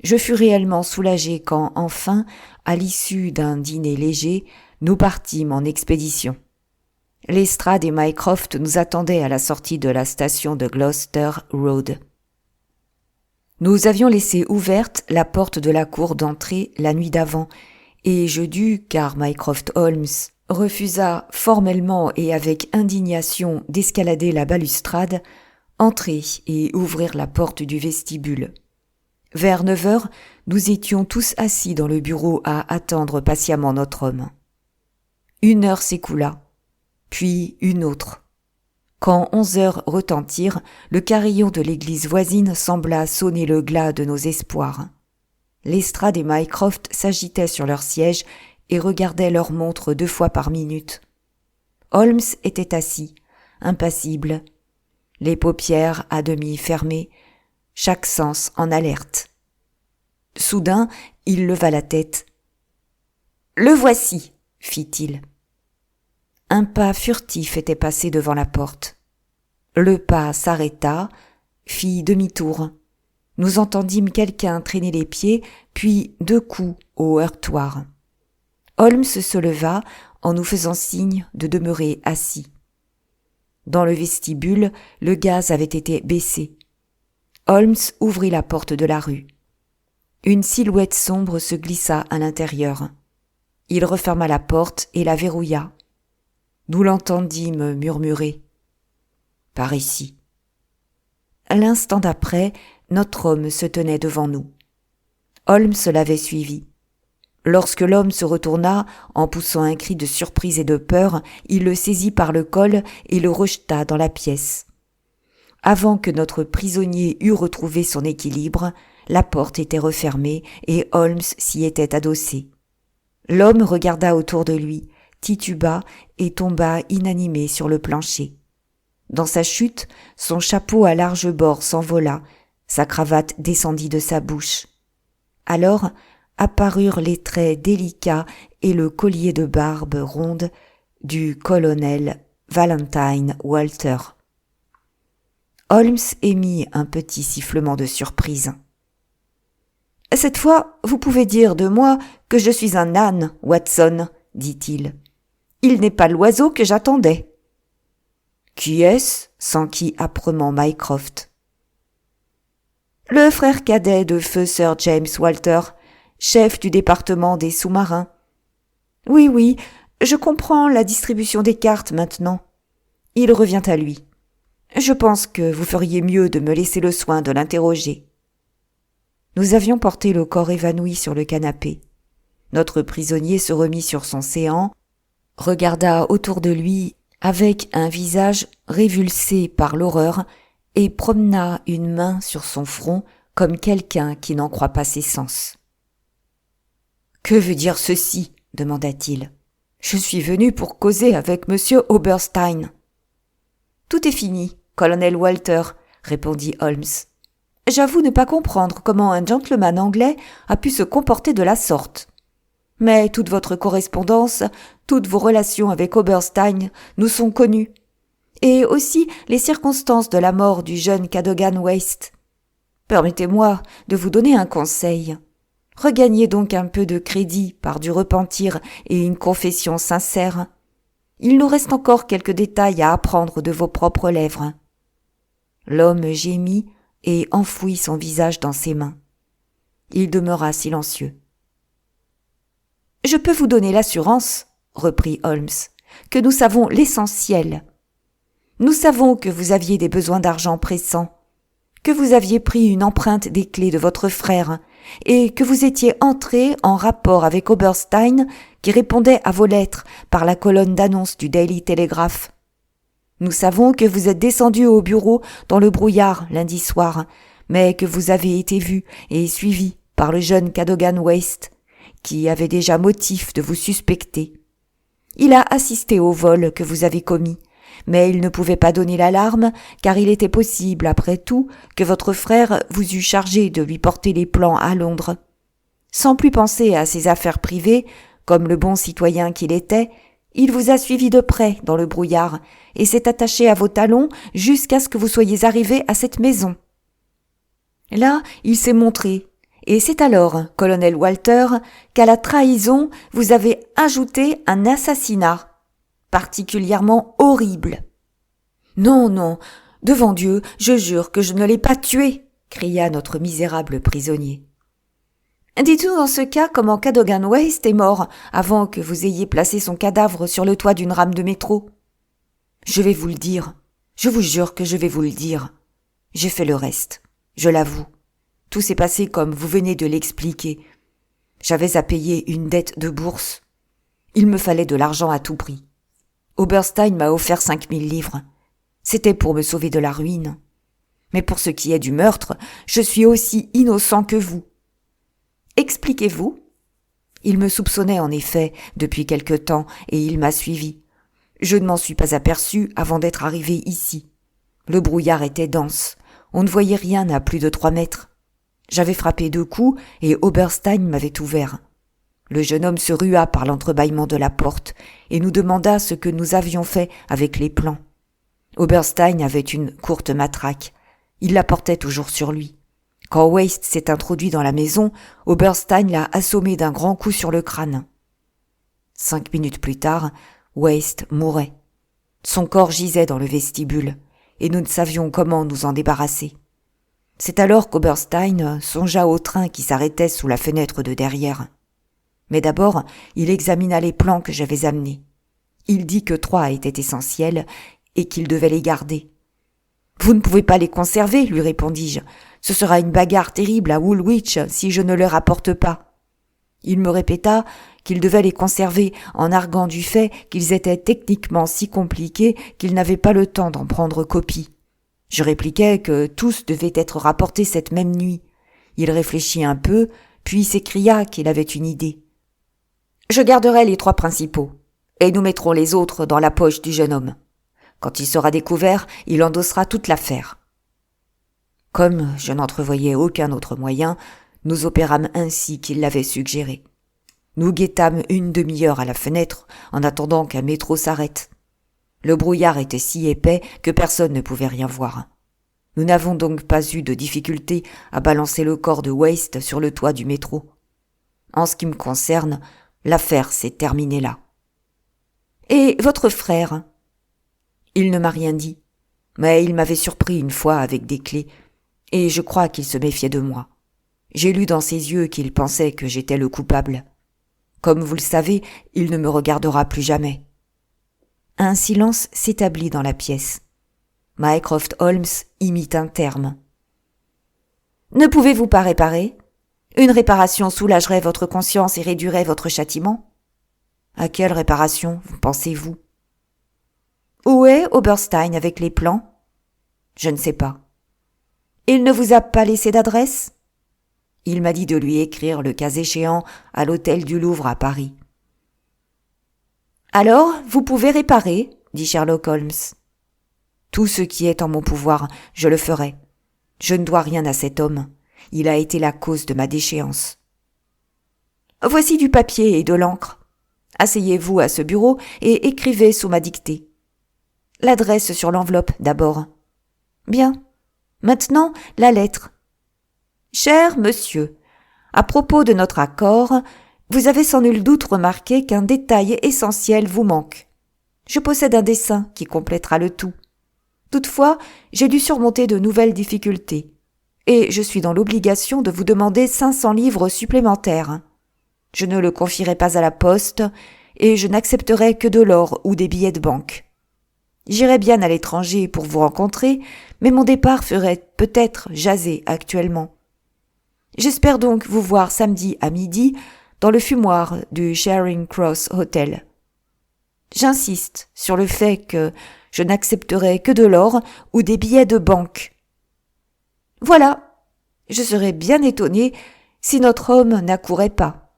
Je fus réellement soulagé quand, enfin, à l'issue d'un dîner léger, nous partîmes en expédition. Lestrade et Mycroft nous attendaient à la sortie de la station de Gloucester Road. Nous avions laissé ouverte la porte de la cour d'entrée la nuit d'avant, et je dus, car Mycroft Holmes refusa formellement et avec indignation d'escalader la balustrade, entrer et ouvrir la porte du vestibule. Vers 9h, nous étions tous assis dans le bureau à attendre patiemment notre homme. 1 heure s'écoula, puis une autre. Quand 11h retentirent, le carillon de l'église voisine sembla sonner le glas de nos espoirs. Lestrade et Mycroft s'agitaient sur leur siège et regardaient leur montre 2 fois par minute. Holmes était assis, impassible, les paupières à demi fermées, chaque sens en alerte. Soudain, il leva la tête. « Le voici !» fit-il. Un pas furtif était passé devant la porte. Le pas s'arrêta, fit demi-tour. Nous entendîmes quelqu'un traîner les pieds, puis 2 coups au heurtoir. Holmes se leva en nous faisant signe de demeurer assis. Dans le vestibule, le gaz avait été baissé. Holmes ouvrit la porte de la rue. Une silhouette sombre se glissa à l'intérieur. Il referma la porte et la verrouilla. Nous l'entendîmes murmurer « Par ici ». L'instant d'après, notre homme se tenait devant nous. Holmes l'avait suivi. Lorsque l'homme se retourna, en poussant un cri de surprise et de peur, il le saisit par le col et le rejeta dans la pièce. Avant que notre prisonnier eût retrouvé son équilibre, la porte était refermée et Holmes s'y était adossé. L'homme regarda autour de lui, tituba et tomba inanimé sur le plancher. Dans sa chute, son chapeau à large bord s'envola, sa cravate descendit de sa bouche. Alors apparurent les traits délicats et le collier de barbe ronde du colonel Valentine Walter. Holmes émit un petit sifflement de surprise. « Cette fois, vous pouvez dire de moi que je suis un âne, Watson, » dit-il. « Il n'est pas l'oiseau que j'attendais. »« Qui est-ce » s'enquit âprement Mycroft. « Le frère cadet de feu Sir James Walter, chef du département des sous-marins. Oui, je comprends la distribution des cartes maintenant. Il revient à lui. Je pense que vous feriez mieux de me laisser le soin de l'interroger. » Nous avions porté le corps évanoui sur le canapé. Notre prisonnier se remit sur son séant, regarda autour de lui avec un visage révulsé par l'horreur et promena une main sur son front comme quelqu'un qui n'en croit pas ses sens. « Que veut dire ceci ?» demanda-t-il. « Je suis venu pour causer avec monsieur Oberstein. »« Tout est fini, colonel Walter, » répondit Holmes. « J'avoue ne pas comprendre comment un gentleman anglais a pu se comporter de la sorte. Mais toute votre correspondance, toutes vos relations avec Oberstein nous sont connues. Et aussi les circonstances de la mort du jeune Cadogan Waste. Permettez-moi de vous donner un conseil. Regagnez donc un peu de crédit par du repentir et une confession sincère. Il nous reste encore quelques détails à apprendre de vos propres lèvres. » L'homme gémit et enfouit son visage dans ses mains. Il demeura silencieux. « Je peux vous donner l'assurance, » reprit Holmes, « que nous savons l'essentiel. Nous savons que vous aviez des besoins d'argent pressants, que vous aviez pris une empreinte des clés de votre frère et que vous étiez entré en rapport avec Oberstein qui répondait à vos lettres par la colonne d'annonce du Daily Telegraph. Nous savons que vous êtes descendu au bureau dans le brouillard lundi soir, mais que vous avez été vu et suivi par le jeune Cadogan Waste, qui avait déjà motif de vous suspecter. Il a assisté au vol que vous avez commis, mais il ne pouvait pas donner l'alarme, car il était possible, après tout, que votre frère vous eût chargé de lui porter les plans à Londres. Sans plus penser à ses affaires privées, comme le bon citoyen qu'il était, il vous a suivi de près dans le brouillard et s'est attaché à vos talons jusqu'à ce que vous soyez arrivé à cette maison. Là, il s'est montré, et c'est alors, colonel Walter, qu'à la trahison, vous avez ajouté un assassinat, particulièrement horrible. « Non, devant Dieu, je jure que je ne l'ai pas tué !» cria notre misérable prisonnier. « Dites-nous dans ce cas comment Cadogan Waste est mort avant que vous ayez placé son cadavre sur le toit d'une rame de métro. »« Je vais vous le dire. Je vous jure que je vais vous le dire. J'ai fait le reste. Je l'avoue. Tout s'est passé comme vous venez de l'expliquer. J'avais à payer une dette de bourse. Il me fallait de l'argent à tout prix. Oberstein m'a offert 5000 livres. C'était pour me sauver de la ruine. Mais pour ce qui est du meurtre, je suis aussi innocent que vous. Expliquez-vous. Il me soupçonnait en effet depuis quelque temps et il m'a suivi. Je ne m'en suis pas aperçu avant d'être arrivé ici. Le brouillard était dense. On ne voyait rien à plus de 3 mètres. J'avais frappé 2 coups et Oberstein m'avait ouvert. Le jeune homme se rua par l'entrebâillement de la porte et nous demanda ce que nous avions fait avec les plans. Oberstein avait une courte matraque. Il la portait toujours sur lui. Quand Waste s'est introduit dans la maison, Oberstein l'a assommé d'un grand coup sur le crâne. 5 minutes plus tard, Waste mourait. Son corps gisait dans le vestibule, et nous ne savions comment nous en débarrasser. C'est alors qu'Oberstein songea au train qui s'arrêtait sous la fenêtre de derrière. Mais d'abord, il examina les plans que j'avais amenés. Il dit que 3 étaient essentiels et qu'il devait les garder. « Vous ne pouvez pas les conserver, lui répondis-je. Ce sera une bagarre terrible à Woolwich si je ne les rapporte pas. » Il me répéta qu'il devait les conserver en arguant du fait qu'ils étaient techniquement si compliqués qu'il n'avait pas le temps d'en prendre copie. Je répliquai que tous devaient être rapportés cette même nuit. Il réfléchit un peu, puis s'écria qu'il avait une idée. « Je garderai les 3 principaux. et nous mettrons les autres dans la poche du jeune homme. Quand il sera découvert, il endossera toute l'affaire. » Comme je n'entrevoyais aucun autre moyen, nous opérâmes ainsi qu'il l'avait suggéré. Nous guettâmes une demi-heure à la fenêtre en attendant qu'un métro s'arrête. Le brouillard était si épais que personne ne pouvait rien voir. Nous n'avons donc pas eu de difficulté à balancer le corps de Waste sur le toit du métro. En ce qui me concerne, l'affaire s'est terminée là. « Et votre frère ?» Il ne m'a rien dit, mais il m'avait surpris une fois avec des clés, et je crois qu'il se méfiait de moi. J'ai lu dans ses yeux qu'il pensait que j'étais le coupable. Comme vous le savez, il ne me regardera plus jamais. » Un silence s'établit dans la pièce. Mycroft Holmes imite un terme. « Ne pouvez-vous pas réparer ? Une réparation soulagerait votre conscience et réduirait votre châtiment. » À quelle réparation, pensez-vous ? Où est Oberstein avec les plans ? Je ne sais pas. Il ne vous a pas laissé d'adresse ? Il m'a dit de lui écrire le cas échéant à l'hôtel du Louvre à Paris. Alors, vous pouvez réparer, dit Sherlock Holmes. Tout ce qui est en mon pouvoir, je le ferai. Je ne dois rien à cet homme. Il a été la cause de ma déchéance. Voici du papier et de l'encre. Asseyez-vous à ce bureau et écrivez sous ma dictée. L'adresse sur l'enveloppe d'abord. Bien. Maintenant, la lettre. Cher monsieur, à propos de notre accord, vous avez sans nul doute remarqué qu'un détail essentiel vous manque. Je possède un dessin qui complétera le tout. Toutefois, j'ai dû surmonter de nouvelles difficultés, et je suis dans l'obligation de vous demander 500 livres supplémentaires. Je ne le confierai pas à la poste, et je n'accepterai que de l'or ou des billets de banque. J'irai bien à l'étranger pour vous rencontrer, mais mon départ ferait peut-être jaser actuellement. J'espère donc vous voir samedi à midi dans le fumoir du Charing Cross Hotel. J'insiste sur le fait que je n'accepterai que de l'or ou des billets de banque. Voilà, je serais bien étonné si notre homme n'accourait pas.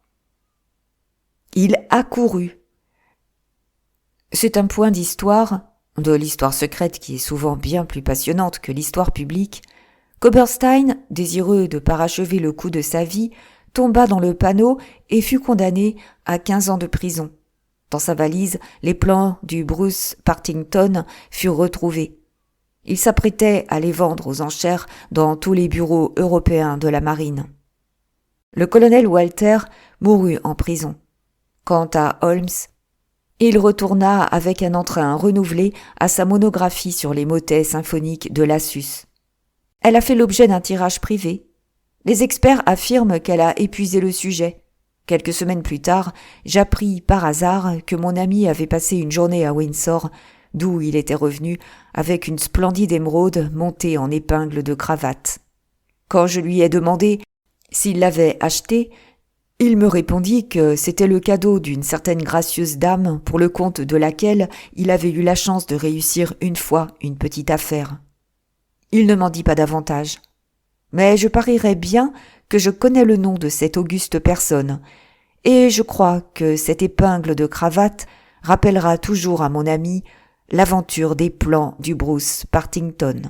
Il accourut. C'est un point d'histoire, de l'histoire secrète qui est souvent bien plus passionnante que l'histoire publique, qu'Oberstein, désireux de parachever le coup de sa vie, tomba dans le panneau et fut condamné à 15 ans de prison. Dans sa valise, les plans du Bruce Partington furent retrouvés. Il s'apprêtait à les vendre aux enchères dans tous les bureaux européens de la marine. Le colonel Walter mourut en prison. Quant à Holmes, il retourna avec un entrain renouvelé à sa monographie sur les motets symphoniques de Lassus. Elle a fait l'objet d'un tirage privé. Les experts affirment qu'elle a épuisé le sujet. Quelques semaines plus tard, j'appris par hasard que mon ami avait passé une journée à Windsor, d'où il était revenu avec une splendide émeraude montée en épingle de cravate. Quand je lui ai demandé s'il l'avait achetée, il me répondit que c'était le cadeau d'une certaine gracieuse dame pour le compte de laquelle il avait eu la chance de réussir une fois une petite affaire. Il ne m'en dit pas davantage. Mais je parierais bien que je connais le nom de cette auguste personne, et je crois que cette épingle de cravate rappellera toujours à mon ami l'aventure des plans du Bruce Partington.